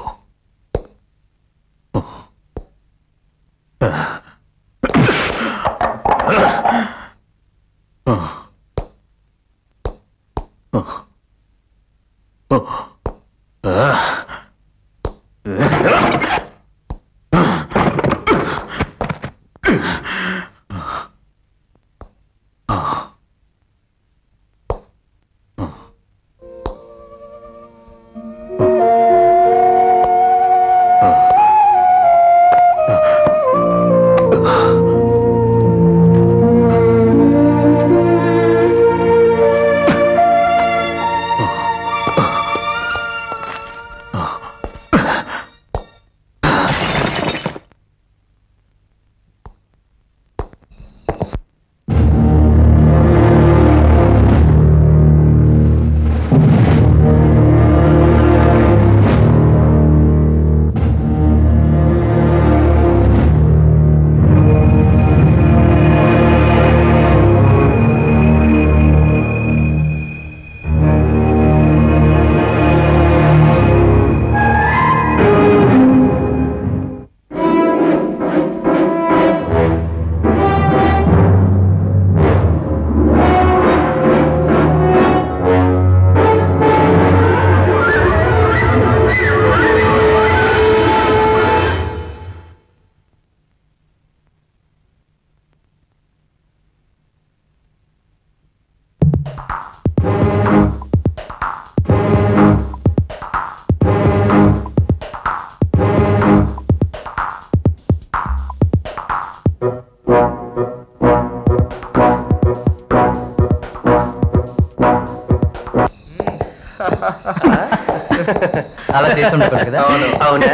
D: చేసి ఉండకూడదు కదా.
B: అవునా?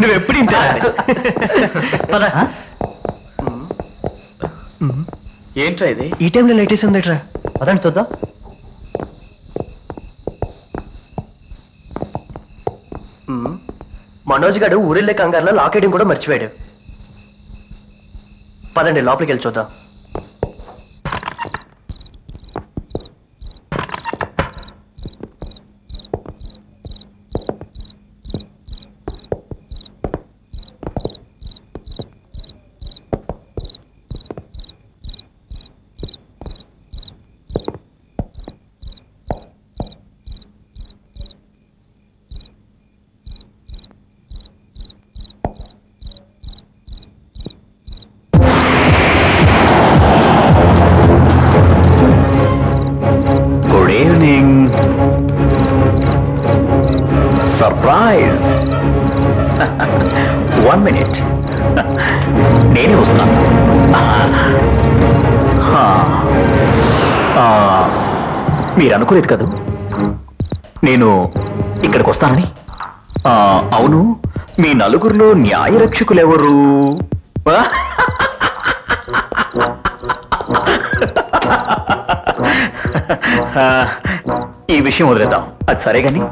B: నువ్వెప్పుడు ఇంతే.
D: ఏంట్రా ఇది?
B: ఈ టైంలో లైట్ వేసి ఉందట్రా.
D: అదండి చూద్దాం.
B: మనోజ్ గారు ఊరెళ్ళే కంగారులో లాక్ వేయడం కూడా మర్చిపోయాడు. పదండి లోపలికి వెళ్ళి చూద్దాం.
C: సర్ప్రైజ్. 1 minute. నేనే వస్తున్నాను. మీరు అనుకోలేదు కదా నేను ఇక్కడికి వస్తానని? అవును, మీ నలుగురిలో న్యాయరక్షకులు ఎవరు? ఈ విషయం వదిలేద్దాం. అది సరే గాని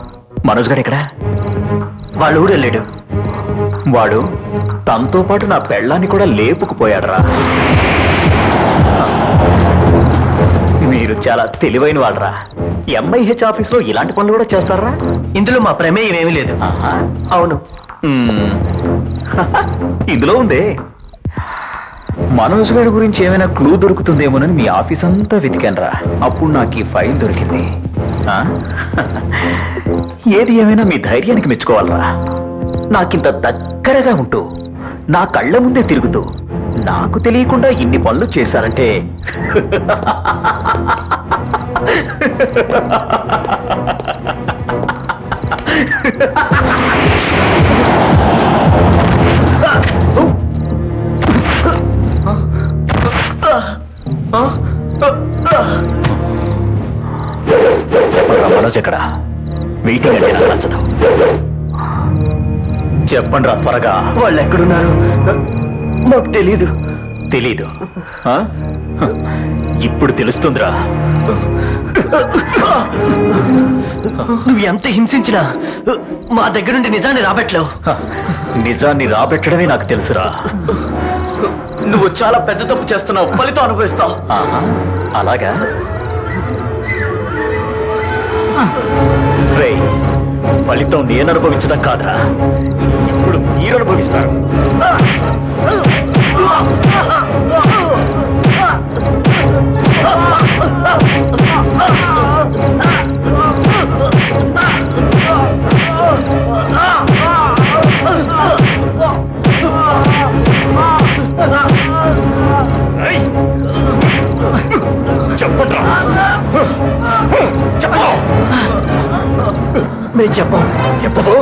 C: మనోజ్ గారు ఎక్కడా?
B: వాళ్ళ ఊరు వెళ్ళాడు.
C: వాడు తనతో పాటు నా పెళ్ళాన్ని కూడా లేపుకుపోయాడరా. మీరు చాలా తెలివైన వాళ్ళరా. MIH ఆఫీస్లో ఇలాంటి పనులు కూడా చేస్తారా?
B: ఇందులో మా ప్రమేయం ఏమీ లేదు. అవును.
C: ఇందులో ఉందే. మనోజ్ గారి గురించి ఏమైనా క్లూ దొరుకుతుందేమోనని మీ ఆఫీస్ అంతా వెతికానరా. అప్పుడు నాకు ఈ ఫైల్ దొరికింది. ఏది ఏమైనా మీ ధైర్యానికి మెచ్చుకోవాలరా. నాకింత దగ్గరగా ఉంటూ నా కళ్ళ ముందే తిరుగుతూ నాకు తెలియకుండా ఇన్ని పనులు చేశారంటే చెప్పండి రా మనోజ్ ఎక్కడ? మీటింగ్ అంటే నాకు నచ్చదు. చెప్పండి రా త్వరగా.
B: వాళ్ళు ఎక్కడున్నారు మాకు తెలీదు.
C: తెలీదు? ఇప్పుడు తెలుస్తుందిరా.
B: నువ్వు ఎంత హింసించినా మా దగ్గర నుండి నిజాన్ని రాబట్టలేవు.
C: నిజాన్ని రాబెట్టడమే నాకు తెలుసురా.
D: నువ్వు చాలా పెద్ద తప్పు చేస్తున్నావు, ఫలితం అనుభవిస్తావు.
C: అలాగా? రేయ్, ఫలితం నేను అనుభవించడం కాదురా, ఇప్పుడు మీరు అనుభవిస్తారు. చెప్పండి.
B: మేము చెప్పం.
C: చెప్పు.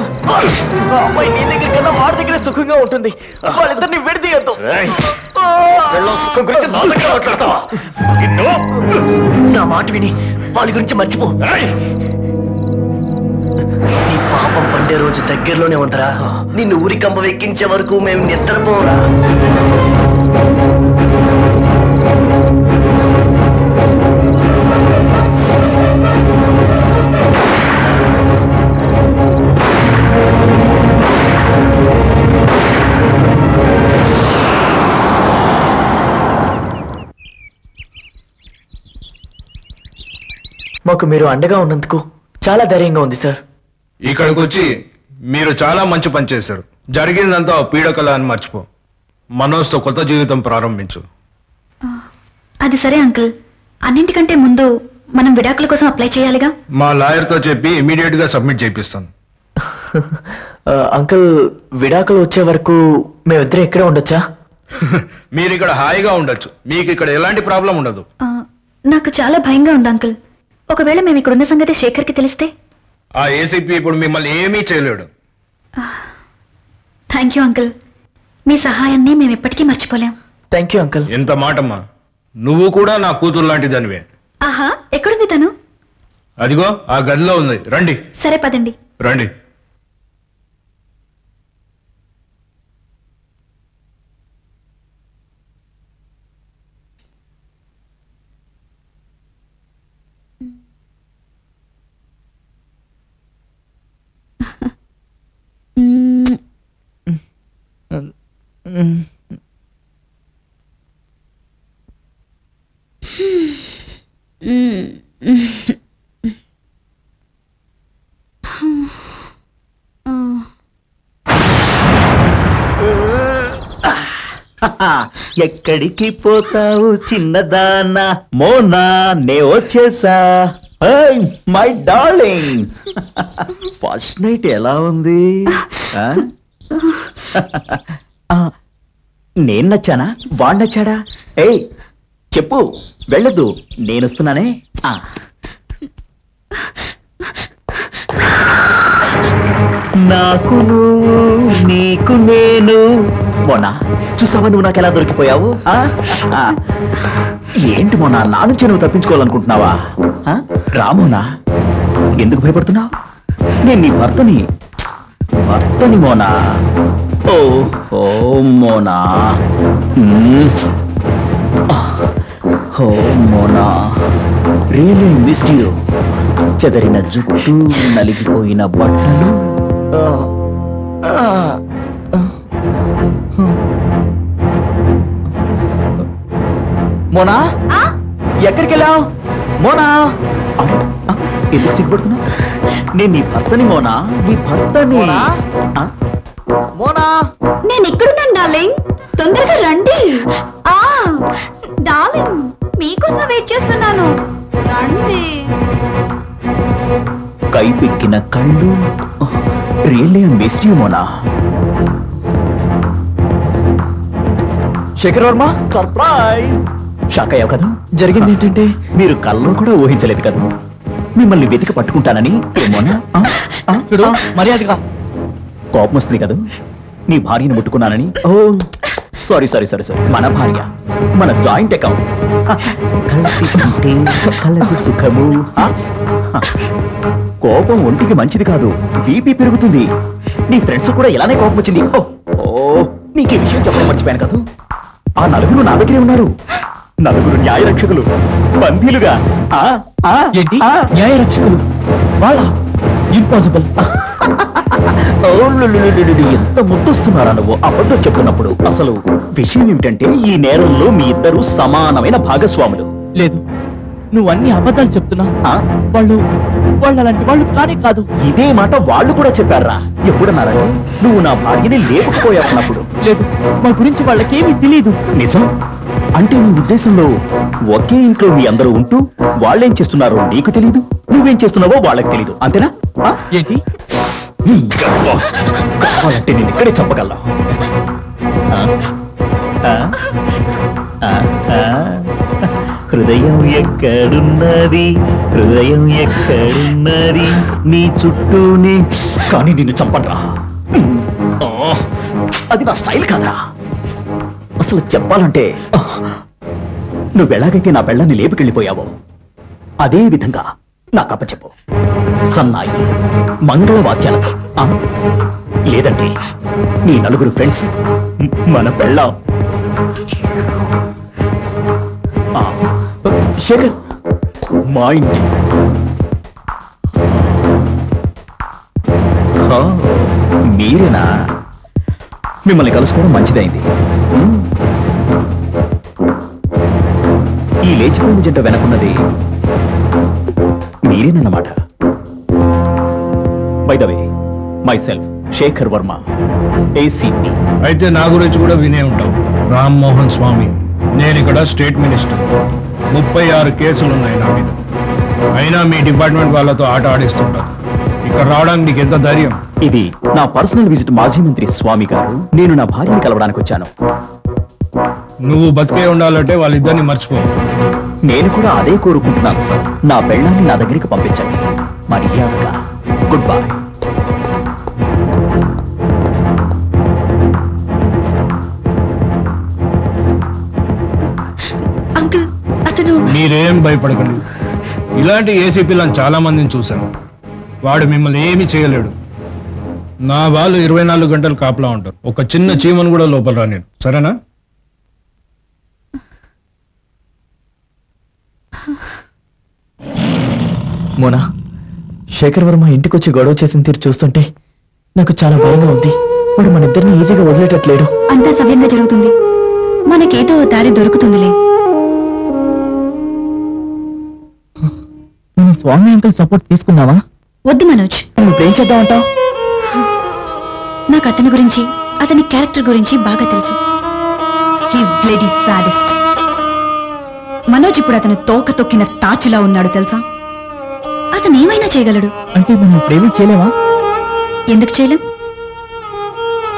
D: అమ్మాయి నీ దగ్గర కన్నా వాడి దగ్గర సుఖంగా ఉంటుంది. వాళ్ళిద్దరిని విడదీయద్దు.
C: సుఖం గురించి నా దగ్గర మాట్లాడతావా?
B: నా మాట విని వాళ్ళ గురించి మర్చిపో. నీ పాపం పండే రోజు దగ్గరలోనే ఉందరా. నిన్ను ఊరికంప ఎక్కించే వరకు మేము నిద్రపోరా.
D: మాకు మీరు అండగా ఉన్నందుకు చాలా ధైర్యంగా ఉంది సార్.
H: ఇక్కడికి వచ్చి మీరు చాలా మంచి పని చేశారు. జరిగిందంతా పీడకల అని మర్చిపో. మనోజ్తో కొత్త జీవితం ప్రారంభించు.
G: అది సరే అంకుల్, అన్నింటికంటే ముందు మనం విడాకుల కోసం అప్లై చేయాలిగా.
H: మా లాయర్తో చెప్పి ఇమీడియట్ గా సబ్మిట్ చేపిస్తాను.
D: అంకుల్, విడాకులు వచ్చే వరకు మేమిద్దరం ఇక్కడే ఉండొచ్చా?
H: మీరు ఇక్కడ హాయిగా ఉండొచ్చు. మీకు ఇక్కడ ఎలాంటి ప్రాబ్లం ఉండదు.
G: నాకు చాలా భయంగా ఉంది అంకుల్. ఒకవేళ మేము ఇక్కడున్న సంగతి శేఖర్కి తెలిస్తే?
H: ఆ ఏసీపీ ఇప్పుడు మిమ్మల్ని ఏమీ చేయలేడు.
G: థ్యాంక్ యూ అంకుల్, మీ సహాయాన్ని మేము ఎప్పటికీ మర్చిపోలేం.
D: Thank you uncle.
H: ఎంత మాటమ్మా, నువ్వు కూడా నా కూతురు లాంటి దానివే.
G: ఆహా, ఎక్కడుంది తను?
H: అదిగో ఆ గదిలో ఉంది, రండి.
G: సరే పదండి.
H: రండి.
C: ఎక్కడికి పోతావు చిన్నదానా మోనా నే వచ్చేసా మై డార్లింగ్ ఫస్ట్ నైట్ ఎలా ఉంది నేను నచ్చానా వాడు నచ్చాడా ఏయ్ చెప్పు వెళ్ళొద్దు నేను వస్తున్నానే నాకు నువ్వు నీకు నేను మొన్న చూసావా నువ్వు నాకు ఎలా దొరికిపోయావు ఏంటి మొన్న నా నుంచి నువ్వు తప్పించుకోవాలనుకుంటున్నావా రామోనా ఎందుకు భయపడుతున్నావు నేను నీ భర్తని మోనా ఓ మోనా ఓ మోనా రియల్లీ మిస్డ్ యు చెదరిన జుట్టు నలిగిపోయిన బట్టలు మోనా ఎక్కడికి వెళ్ళావు మోనా ఎందుకు సిగ్గుపడుతున్నా నేను నీ భర్తని మోనా నీ భర్తని మోనా
G: నేను ఎక్కడున్నాను డార్లింగ్ తొందరగా రండి డార్లింగ్ మీకోసం వెయిట్ చేస్తున్నాను రండి
C: కైపెక్కిన కళ్ళు really missed you Mona Shekhar Varma surprise shock అయ్యావు కదా జరిగింది ఏంటంటే మీరు కల్లో కూడా ఊహించలేదు కదా మిమ్మల్ని వెతికి పట్టుకుంటానని
D: చూడు మర్యాదగా
C: కోపం వస్తుంది కదా నీ భార్యను ముట్టుకున్నానని ఓ సారీ సారీ సారీ సారీ మన భార్య మన జాయింట్ అకౌంట్ కలిసి ఉంటే కలదు సుఖము కోపం ఒంటికి మంచిది కాదు బీపీ పెరుగుతుంది నీ ఫ్రెండ్స్ కూడా ఇలానే కోపం వచ్చింది ఓ నీకు ఈ విషయం చెప్పడం మర్చిపోయాను కదా ఆ నలుగురు నా దగ్గరే ఉన్నారు నలుగురు న్యాయ రక్షకులు బందీలుగా
D: ఏంటి న్యాయ రక్షకులు వాళ్ళ ఇంపాసిబుల్
C: ఎంత ముద్దొస్తున్నారా నువ్వు అబద్ధం చెప్తున్నప్పుడు అసలు విషయం ఏమిటంటే ఈ నేరంలో మీ ఇద్దరు సమానమైన భాగస్వాములు
D: లేదు నువ్వు అన్ని అబద్ధాలు చెప్తున్నా వాళ్ళు అలాంటి వాళ్ళు కానీ కాదు
C: ఇదే మాట వాళ్ళు కూడా చెప్పారా ఎప్పుడన్నారా నువ్వు నా భార్యని లేకపోయావన్నప్పుడు
D: లేదు మా గురించి వాళ్ళకేమీ తెలియదు
C: నిజం అంటే నీ ఉద్దేశంలో ఒకే ఇంట్లో మీ అందరూ ఉంటూ వాళ్ళేం చేస్తున్నారో నీకు తెలీదు నువ్వేం చేస్తున్నావో వాళ్ళకి తెలీదు అంతేనా
D: ఏంటి
C: కావాలంటే నేను ఇక్కడే చెప్పగలను హృదయం ఎక్కడున్నది హృదయం ఎక్కడున్నది నీ చుట్టూనే కానీ నిన్ను చంపడ్రా అది నా స్టైల్ కాదురా అసలు చెప్పాలంటే నువ్వెలాగైతే నా పెళ్ళాన్ని లేపుకెళ్ళిపోయావో అదే విధంగా నాకు అప్పచెప్పు సన్నాయి మంగళవాద్యాలతో లేదంటే నీ నలుగురు ఫ్రెండ్స్ మన పెళ్ళాం శేఖర్ మా ఇంటి మీరేనా మిమ్మల్ని కలుసుకోవడం మంచిదైంది ఈ లేచిపోయిన జంట వెనకున్నది మీరేనన్నమాట by the way myself Shekhar Varma ACP
H: అయితే నా గురించి కూడా వినే ఉంటావు రామ్మోహన్ స్వామి నేను ఇక్కడ స్టేట్ మినిస్టర్ 36 కేసులు ఉన్నాయి నా మీద అయినా మీ డిపార్ట్మెంట్ వాళ్ళతో ఆట ఆడిస్తుంటారు ఇక్కడ రావడానికి నీకు ఎంత ధైర్యం
C: ఇది నా పర్సనల్ విజిట్ మాజీ మంత్రి స్వామి గారు నేను నా భార్యని కలవడానికి వచ్చాను
H: నువ్వు బతికే ఉండాలంటే వాళ్ళిద్దరిని మర్చిపో
C: నేను కూడా అదే కోరుకుంటున్నాను సార్ నా పెళ్ళాన్ని నా దగ్గరికి పంపించండి మర్యాదగా గుడ్ బై
G: అంకుల్ అతను
H: మీరేం భయపడకండి ఇలాంటి ఏసీపీలను చాలా మందిని చూశాను వాడు మిమ్మల్ని ఏమీ చేయలేడు నా వాళ్ళు 24 గంటలు కాపలా ఉంటారు ఒక చిన్న చీమను కూడా లోపల రానిడు సరేనా
D: మోనా శేఖర్ వర్మ ఇంటికొచ్చి గొడవ చేసిన తీరు చూస్తుంటే నాకు చాలా భయంగా ఉంది వాడు మన ఇద్దరిని ఈజీగా వదిలేటట్లేడు
G: అంతా సవ్యంగా జరుగుతుంది మనకేదో దారి దొరుకుతుందిలే
D: నేను స్వామి అంకుల్ సపోర్ట్ తీసుకున్నావా
G: వద్దు మనోజ్
D: నువ్వేం చేద్దామంటావు
G: నాకు అతని గురించి అతని క్యారెక్టర్ గురించి బాగా తెలుసు హీస్ బ్లడీ సాడిస్ట్. మనోజ్ ఇప్పుడు అతను తోక తొక్కిన తాచులా ఉన్నాడు తెలుసా. అతను ఏమైనా చేయగలడు.
D: అంటే మనం ప్రేమ చేయలేమా?
G: ఎందుకు చేయలేం?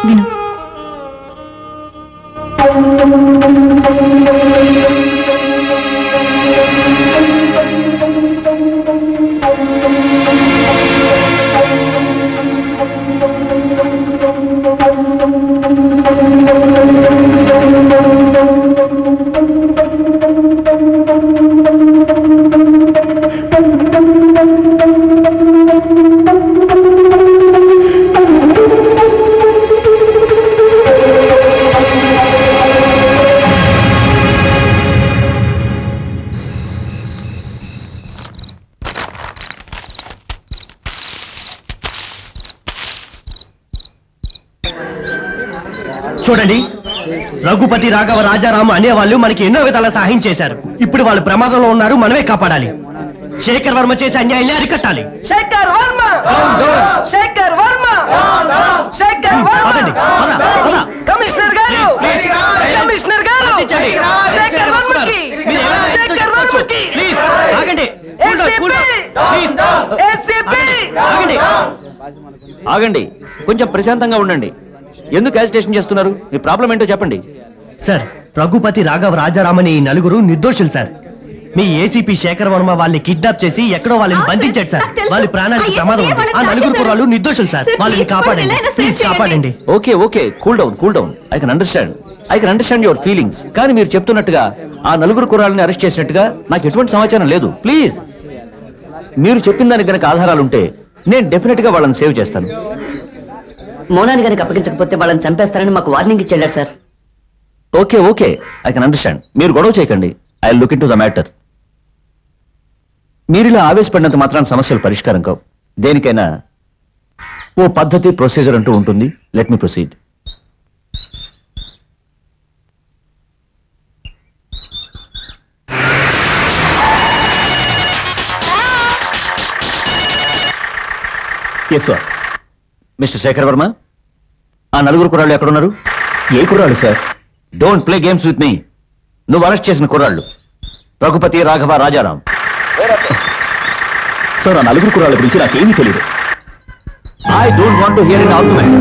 G: విను.
B: చూడండి, రఘుపతి రాఘవ రాజారాము అనేవాళ్ళు మనకి ఎన్నో విధాల సహాయం చేశారు. ఇప్పుడు వాళ్ళు ప్రమాదంలో ఉన్నారు, మనమే కాపాడాలి. శేఖర్ వర్మ చేసే అన్యాయాన్ని అరికట్టాలి.
I: శేఖర్ వర్మ, శేఖర్ వర్మ, శేఖర్ వర్మ. కమిషనర్ గారు, కమిషనర్ గారు, శేఖర్ వర్మకి, శేఖర్ వర్మకి.
E: ఆగండి, కొంచెం ప్రశాంతంగా ఉండండి. ఎందుకు యాజిటేషన్ చేస్తున్నారు? మీ ప్రాబ్లం ఏంటో చెప్పండి.
B: సార్, రఘుపతి రాఘవ రాజారామని ఈ నలుగురు నిర్దోషులు సార్. మీ ఏసీపీ శేఖర్ వర్మ వాళ్ళని కిడ్నాప్ చేసి ఎక్కడో వాళ్ళని బంధించాడు సార్. వాళ్ళ ప్రాణానికి ప్రమాదం ఉంది. ఆ నలుగురు కుర్రాళ్ళు నిర్దోషులు సార్. వాళ్ళని కాపాడండి, ప్లీజ్ కాపాడండి.
E: Okay okay, cool down, cool down. I can understand your feelings. కానీ మీరు చెప్తున్నట్టుగా ఆ నలుగురు కుర్రాళ్ళని అరెస్ట్ చేసినట్టుగా నాకు ఎటువంటి సమాచారం లేదు. ప్లీజ్, మీరు చెప్పిన దానికి గనక ఆధారాలుంటే నేను డెఫినెట్ గా వాళ్ళని సేవ్ చేస్తాను.
J: మౌనాన్ని గారికి అప్పగించకపోతే వాళ్ళని చంపేస్తారని మాకు వార్నింగ్ ఇచ్చాడు sir.
E: Okay okay, I can understand. మీరు గొడవ చేయకండి. I look in to the matter. మీరిలా ఆవేశపడినంత మాత్రాన సమస్యలు పరిష్కారం కావు. దేనికైనా ఓ పద్ధతి, ప్రొసీజర్ అంటూ ఉంటుంది. Let me proceed. Yes sir. Mister Shekhar Varma, ఆ నలుగురు కుర్రాళ్ళు ఎక్కడున్నారు? ఏ కుర్రాళ్ళు సార్? Don't play games with me. నువ్వు అరెస్ట్ చేసిన కుర్రాళ్ళు రఘుపతి రాఘవ రాజారాం. సార్, ఆ నలుగురు కుర్రాళ్ళ గురించి నాకేమీ తెలియదు. I don't want to hear in argument.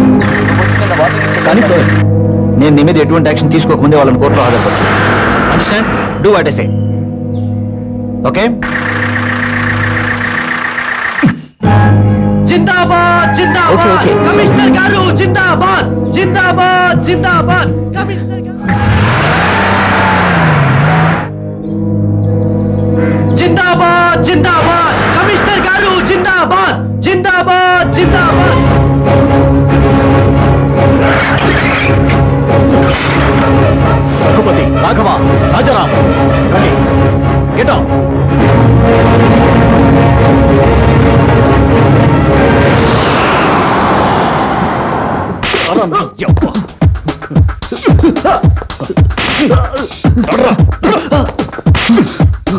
E: కానీ సార్, నేను నీ మీద ఎటువంటి యాక్షన్ తీసుకోకముందే వాళ్ళని కోర్టులో హాజరుపరచు. Understand? Do what I say. Okay?
B: జిందాబాద్, జిందాబాద్. కమిషనర్ గారు జిందాబాద్, జిందాబాద్, జిందాబాద్. కమిషనర్ గారు జిందాబాద్, జిందాబాద్. కమిషనర్ గారు జిందాబాద్, జిందాబాద్, జిందాబాద్.
E: Raghupati Raghava Rajaram, get out.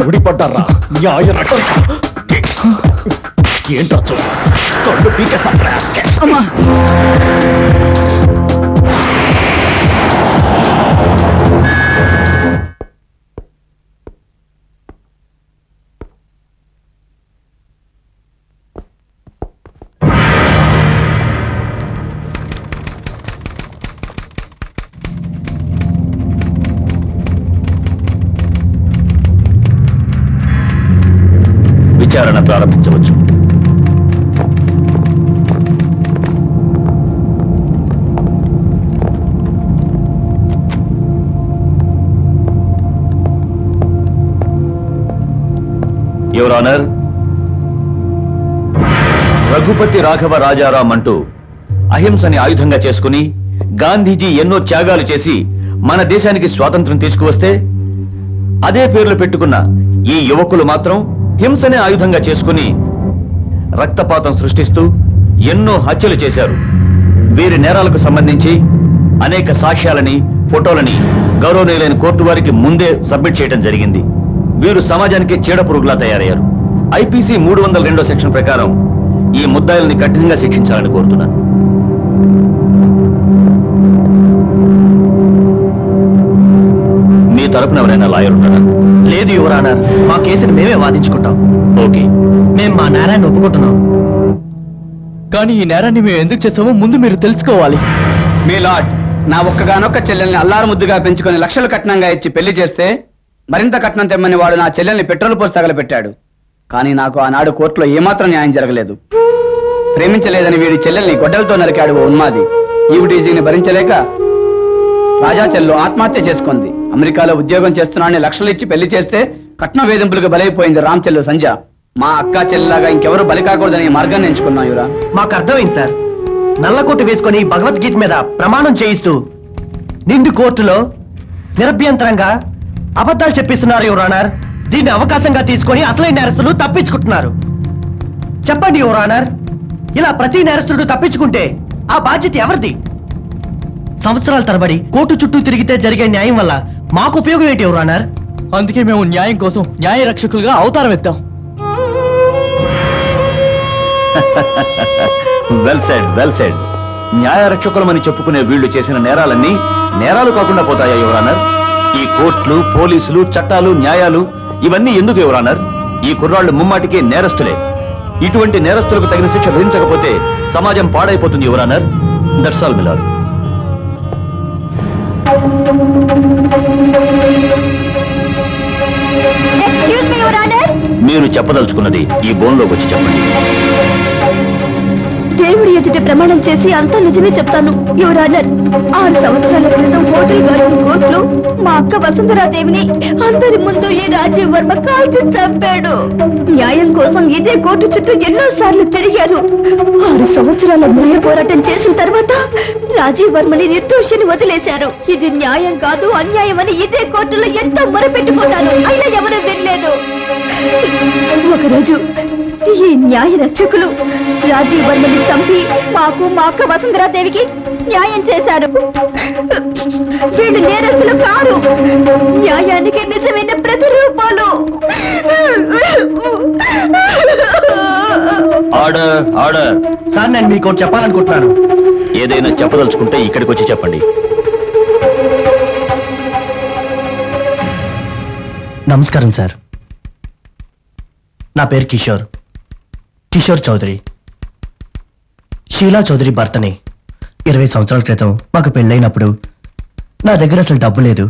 E: ఊడిపడ్డారా? న్యాయ ఏంటో చూడు, కళ్ళు పీకేస్తాను. విచారణ ప్రారంభించవచ్చు. యువర్ ఆనర్, రఘుపతి రాఘవ రాజారాం అంటూ అహింసని ఆయుధంగా చేసుకుని గాంధీజీ ఎన్నో త్యాగాలు చేసి మన దేశానికి స్వాతంత్రం తీసుకువస్తే అదే పేర్లు పెట్టుకున్న ఈ యువకులు మాత్రం హింసనే ఆయుధంగా చేసుకుని రక్తపాతం సృష్టిస్తూ ఎన్నో హత్యలు చేశారు. వీరి నేరాలకు సంబంధించి అనేక సాక్ష్యాలని, ఫోటోలని గౌరవనీయులైన కోర్టు వారికి ముందే సబ్మిట్ చేయడం జరిగింది. వీరు సమాజానికి చీడపురుగులా తయారయ్యారు. ఐపీసీ 302 సెక్షన్ ప్రకారం ఈ ముద్దాయిల్ని కఠినంగా శిక్షించాలని కోరుతున్నాను. తరపున ఎవరైనా లాయర్ ఉన్నారా?
B: లేదు యువర్ ఆనర్, మా కేసుని మేమే వాదించుకుంటాం.
E: ఓకే,
B: మేము మా నేరాన్ని ఒప్పుకుంటున్నాం.
D: కానీ ఈ నేరాన్ని మేము ఎందుకు చేసామో ముందు మీరు తెలుసుకోవాలి.
K: మీ లార్డ్, నా ఒక్కగానొక్క చెల్లెల్ని అల్లారు ముద్దుగా పెంచుకొని లక్షలు కట్నంగా ఇచ్చి పెళ్లి చేస్తే మరింత కట్నం తెమ్మని వాడు నా చెల్లెల్ని పెట్రోల్ పోసి తగలబెట్టాడు. కానీ నాకు ఆనాడు కోర్టులో ఏమాత్రం న్యాయం జరగలేదు. ప్రేమించలేదని వీడి చెల్లెల్ని గొడ్డలతో నరికాడు ఓ ఉన్మాది. ఈవిడీజీని భరించలేక రాజా చెల్లు ఆత్మహత్య చేసుకుంది. అమెరికాలో ఉద్యోగం చేస్తున్నానని లక్షలు ఇచ్చి పెళ్లి చేస్తే కట్న వేధింపులకు బలైపోయింది రామ్ చెల్లు సంజ. మా అక్క చెల్లిలాగా ఇంకెవరు బలి కాకూడదని మార్గాన్ని ఎంచుకున్నాం. యురా,
B: మాకు అర్థమైంది సార్. నల్లకోటు వేసుకొని భగవద్గీత మీద ప్రమాణం చేయిస్తూ నిండు కోర్టులో నిరభ్యంతరంగా అబద్ధాలు చెప్పిస్తున్నారు యువర్ ఆనర్. దీన్ని అవకాశంగా తీసుకొని అసలైన నేరస్తులు తప్పించుకుంటున్నారు. చెప్పండి యువర్ ఆనర్, ఇలా ప్రతి నేరస్తుడు తప్పించుకుంటే ఆ బాధ్యత ఎవరిది? సంవత్సరాల తరబడి కోర్టు చుట్టూ తిరిగితే జరిగే న్యాయం వల్ల మాకు ఉపయోగం ఏంటి యువర్ ఆనర్?
D: అందుకే మేము న్యాయం కోసం న్యాయ రక్షకులుగా అవతారం ఎత్తాం.
E: Well said, well said. న్యాయ రక్షకులమని చెప్పుకునే వీళ్లు చేసిన నేరాలన్నీ నేరాలు కాకుండా పోతాయా యువర్ ఆనర్? ఈ కోర్టులు, పోలీసులు, చట్టాలు, న్యాయాలు ఇవన్నీ ఎందుకు యువర్ ఆనర్? ఈ కుర్రాళ్లు ముమ్మాటికే నేరస్తులే. ఇటువంటి నేరస్తులకు తగిన శిక్ష విధించకపోతే సమాజం పాడైపోతుంది your honour. That's all my lord.
A: Excuse me your honour.
E: మీరు చెప్పదలుచుకున్నది ఈ బోన్లోకి వచ్చి చెప్పండి.
A: దేవుడి ఎదుట ప్రమాణం చేసి అంతా నిజమే చెప్తాను యువర్ ఆనర్. 6 సంవత్సరాల క్రితం హోటల్ గార్డెన్ కోర్టులో మా అక్క వసుంధరాదేవిని అందరి ముందు ఈ రాజీవ్ వర్మ కాల్చి చంపాడు. న్యాయం కోసం ఇదే కోర్టు చుట్టూ ఎన్నో సార్లు తిరిగాను. 6 సంవత్సరాల న్యాయ పోరాటం చేసిన తర్వాత రాజీవ్ వర్మని నిర్దోషిని వదిలేశారు. ఇది న్యాయం కాదు, అన్యాయం అని ఇదే కోర్టులో ఎంతో మొరపెట్టుకున్నాను. అయినా ఎవరూ వినలేదు. ఒకరోజు ఈ న్యాయ రక్షకులు రాజీవ్ వర్మని చంపి మాకు మా అక్క వసుంధరాదేవికి న్యాయం చేశారు. వీళ్ళు నేరస్తులు కారు, న్యాయానికి నిజమైన ప్రతిరూపాలు.
E: Order, order.
B: సార్, నేను మీకు చెప్పాలనుకుంటున్నాను.
E: ఏదైనా చెప్పదలుచుకుంటే ఇక్కడికి వచ్చి చెప్పండి.
B: నమస్కారం సార్. నా పేరు కిషోర్ చౌదరి. షీలా చౌదరి భర్తని. 20 సంవత్సరాల క్రితం మాకు పెళ్ళైనప్పుడు నా దగ్గర అసలు డబ్బు లేదు.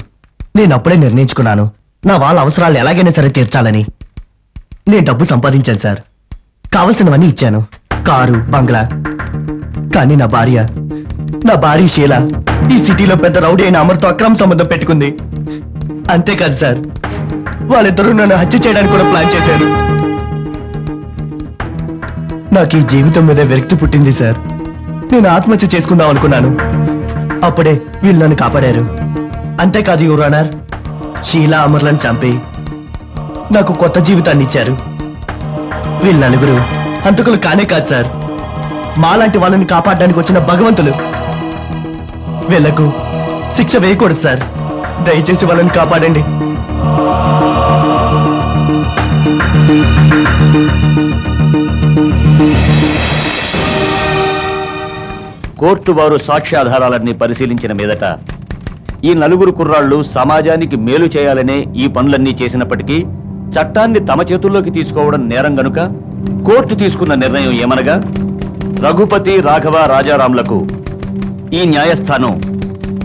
B: నేను అప్పుడే నిర్ణయించుకున్నాను నా వాళ్ళ అవసరాలు ఎలాగైనా సరే తీర్చాలని. నేను డబ్బు సంపాదించాను సార్. కావలసినవన్నీ ఇచ్చాను, కారు, బంగ్లా. కానీ నా భార్య షీలా ఈ సిటీలో పెద్ద రౌడీ అయిన అమర్తో అక్రమ సంబంధం పెట్టుకుంది. అంతేకాదు సార్, వాళ్ళిద్దరూ నన్ను హత్య చేయడానికి కూడా ప్లాన్ చేశారు. నాకు ఈ జీవితం మీద విరక్తి పుట్టింది సార్. నేను ఆత్మహత్య చేసుకుందాం అనుకున్నాను. అప్పుడే వీళ్ళు నన్ను కాపాడారు. అంతేకాదు యువర్ ఆనర్, షీలా, అమర్లను చంపి నాకు కొత్త జీవితాన్ని ఇచ్చారు. వీళ్ళు నలుగురు హంతకులు కానే కాదు సార్, మాలాంటి వాళ్ళని కాపాడడానికి వచ్చిన భగవంతులు. వీళ్లకు శిక్ష వేయకూడదు సార్. దయచేసి వాళ్ళని కాపాడండి.
E: కోర్టు వారు సాక్ష్యాధారాలన్నీ పరిశీలించిన మీదట ఈ నలుగురు కుర్రాళ్లు సమాజానికి మేలు చేయాలనే ఈ పనులన్నీ చేసినప్పటికీ చట్టాన్ని తమ చేతుల్లోకి తీసుకోవడం నేరం గనుక కోర్టు తీసుకున్న నిర్ణయం ఏమనగా రఘుపతి, రాఘవ, రాజారాంలకు ఈ న్యాయస్థానం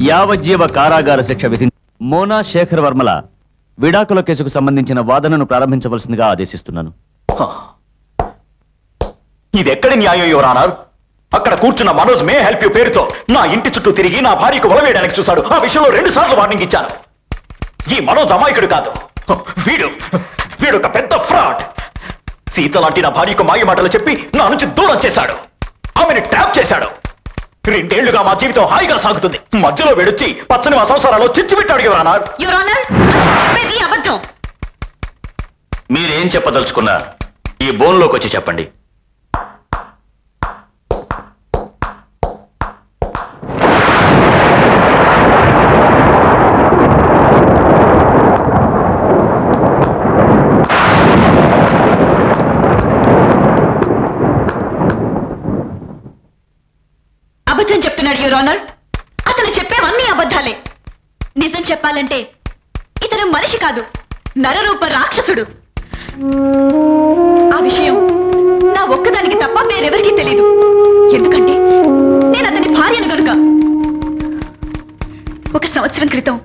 E: యావజ్జీవ కారాగార శిక్ష విధించి మోనా, శేఖర్ వర్మల విడాకుల కేసుకు సంబంధించిన వాదనను ప్రారంభించవలసిందిగా ఆదేశిస్తున్నాను.
C: ఇదెక్కడి న్యాయం యువర్ ఆనర్? అక్కడ కూర్చున్న మనోజ్ మే హెల్ప్ యూ పేరుతో నా ఇంటి చుట్టూ తిరిగి నా భార్యకు వలవేయడానికి చూశాడు. ఆ విషయంలో 2 సార్లు వార్నింగ్ ఇచ్చాను. ఈ మనోజ్ అమాయకుడు కాదు, వీడు ఒక పెద్ద ఫ్రాడ్. సీత లాంటి నా భార్యకు మాయ మాటలు చెప్పి నా నుంచి దూరం చేశాడు. ఆమెను ట్రాప్ చేశాడు. 2 ఏళ్లుగా మా జీవితం హాయిగా సాగుతుంది. మధ్యలో వెడుచి పచ్చని మా సంసారాల్లో చిచ్చు పెట్టాడు యువర్ ఆనర్.
E: మీరేం చెప్పదలుచుకున్నా ఈ బోన్లోకి వచ్చి చెప్పండి.
G: అబద్ధం చెప్తున్నాడు యువర్ ఆనర్. అతను చెప్పేవన్నీ అబద్ధాలే. నిజం చెప్పాలంటే ఇతను అతను మనిషి కాదు, నరరూప రాక్షసుడు. ఆ విషయం నా ఒక్కదానికి తప్ప వేరెవరికీ తెలీదు. ఎందుకంటే నేను అతని భార్యను గనుక. 1 సంవత్సరం క్రితం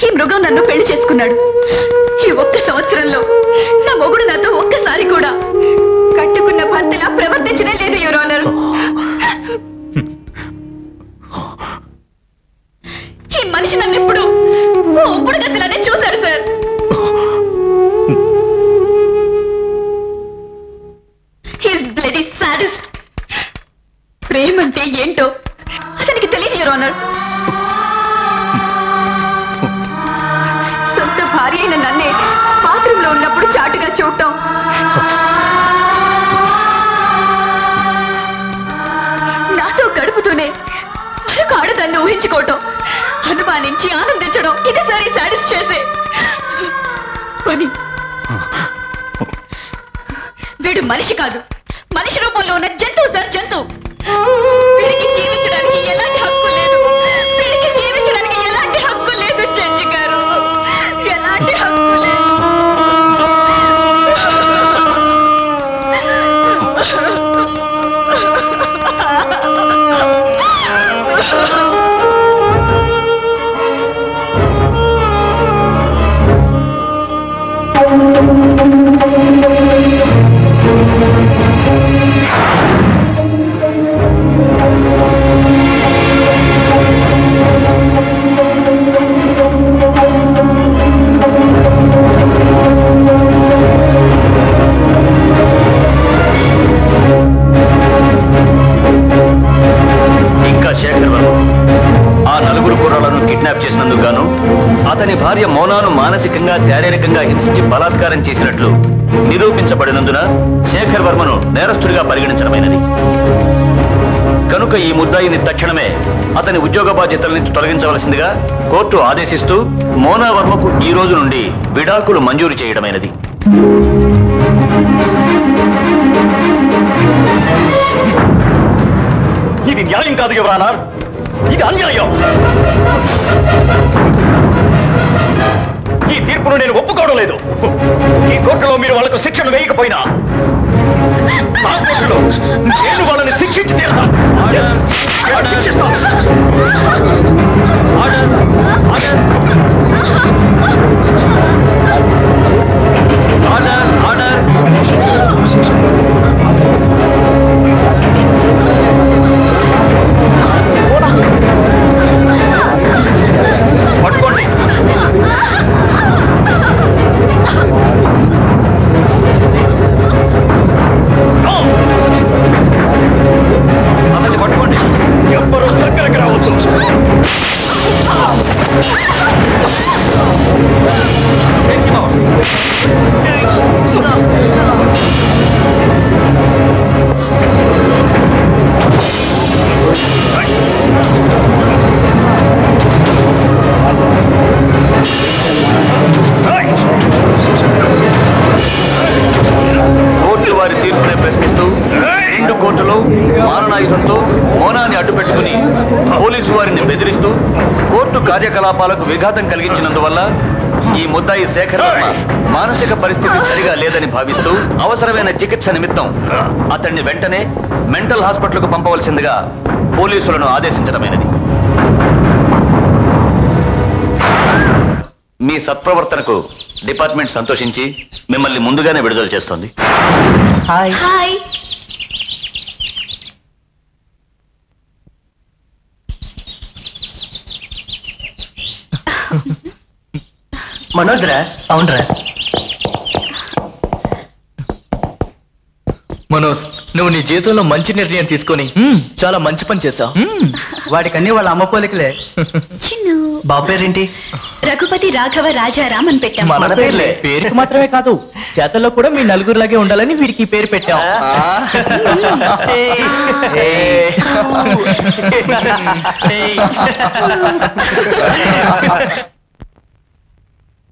G: ఈ మృగం నన్ను పెళ్లి చేసుకున్నాడు. ఈ 1 సంవత్సరంలో నా మొగుడు నాతో ఒక్కసారి కూడా కట్టుకున్న భర్తలా ప్రవర్తించనే లేదు, యువర్ ఆనర్. ఈ మనిషి నన్ను ఎప్పుడు ఒప్పుడు గతిలానే చూశాడు సార్. He's bloody sadist. ప్రేమంటే ఏంటో అతనికి తెలియదు, యువర్ ఆనర్. సొంత భార్య అయిన నన్నే బాత్రూంలో ఉన్నప్పుడు చాటుగా చూడటం, నాతో గడుపుతూనే మరొక ఆడదాన్ని ఊహించుకోవటం, అనుమానించి ఆనందించడం, ఇది సరే సాటిస్ చేసే పని. వీడు మనిషి కాదు, మనిషి రూపంలో ఉన్న జంతువు సార్, జంతువు. వీడికి జీవించడానికి ఎలాంటి హక్కు లేదు. వీడికి జీవించడానికి ఎలాంటి హక్కు లేదు జడ్జి గారు, ఎలాంటి హక్కు లేదు.
E: అతని భార్య మోనాను మానసికంగా శారీరకంగా హింసించి బలాత్కారం చేసినట్లు నిరూపించబడినందున శేఖర్ వర్మను నేరస్తుడిగా పరిగణించడమైనది. కనుక ఈ ముద్దాయిని తక్షణమే అతని ఉద్యోగ బాధ్యతల నుంచి తొలగించవలసిందిగా కోర్టు ఆదేశిస్తూ మోనా వర్మకు ఈ రోజు నుండి విడాకులు మంజూరు చేయడమైనది. ఇది న్యాయం కాదు యువర్ ఆనర్, ఇది అన్యాయం. ఈ తీర్పును నేను ఒప్పుకోవడం లేదు. ఈ కోర్టులో మీరు వాళ్ళకు శిక్షను వేయకపోయినా నా కోర్టులో నేను వాళ్ళని శిక్షించి తీరుతాను. పట్టుకోండి. అతన్ని పట్టుకోండి. ఎవ్వరూ దగ్గరకు రావద్దు. కోర్టు వారి తీర్పునే ప్రశ్నిస్తూ రెండు కోర్టులో మారణాయుధంతో మోనాన్ని అడ్డుపెట్టుకుని పోలీసు వారిని బెదిరిస్తూ కోర్టు కార్యకలాపాలకు విఘాతం కలిగించినందువల్ల ఈ ముద్దాయి శేఖర్ వర్మ మానసిక పరిస్థితి సరిగా లేదని భావిస్తూ అవసరమైన చికిత్స నిమిత్తం అతన్ని వెంటనే మెంటల్ హాస్పిటల్కు పంపవలసిందిగా పోలీసులను ఆదేశించడమైనది. మీ సత్ప్రవర్తనకు డిపార్ట్మెంట్ సంతోషించి మిమ్మల్ని ముందుగానే విడుదల చేస్తోంది.
G: హాయ్.
B: మనోజ్రా? అవునరా.
D: మనోజ్, నువ్వు నీ జీవితంలో మంచి నిర్ణయం తీసుకొని చాలా మంచి పని చేశావు.
K: వాడికన్నీ వాళ్ళ అమ్మ పోలికలే.
G: చిన్ను.
B: బాబు పేరేంటి?
G: రఘుపతి రాఘవ రాజారాం అని పెట్టాం.
D: మన పేర్లే. పేరుకి మాత్రమే కాదు, చేతల్లో కూడా మీ నలుగురులాగే ఉండాలని వీడికి పేరు పెట్టాం.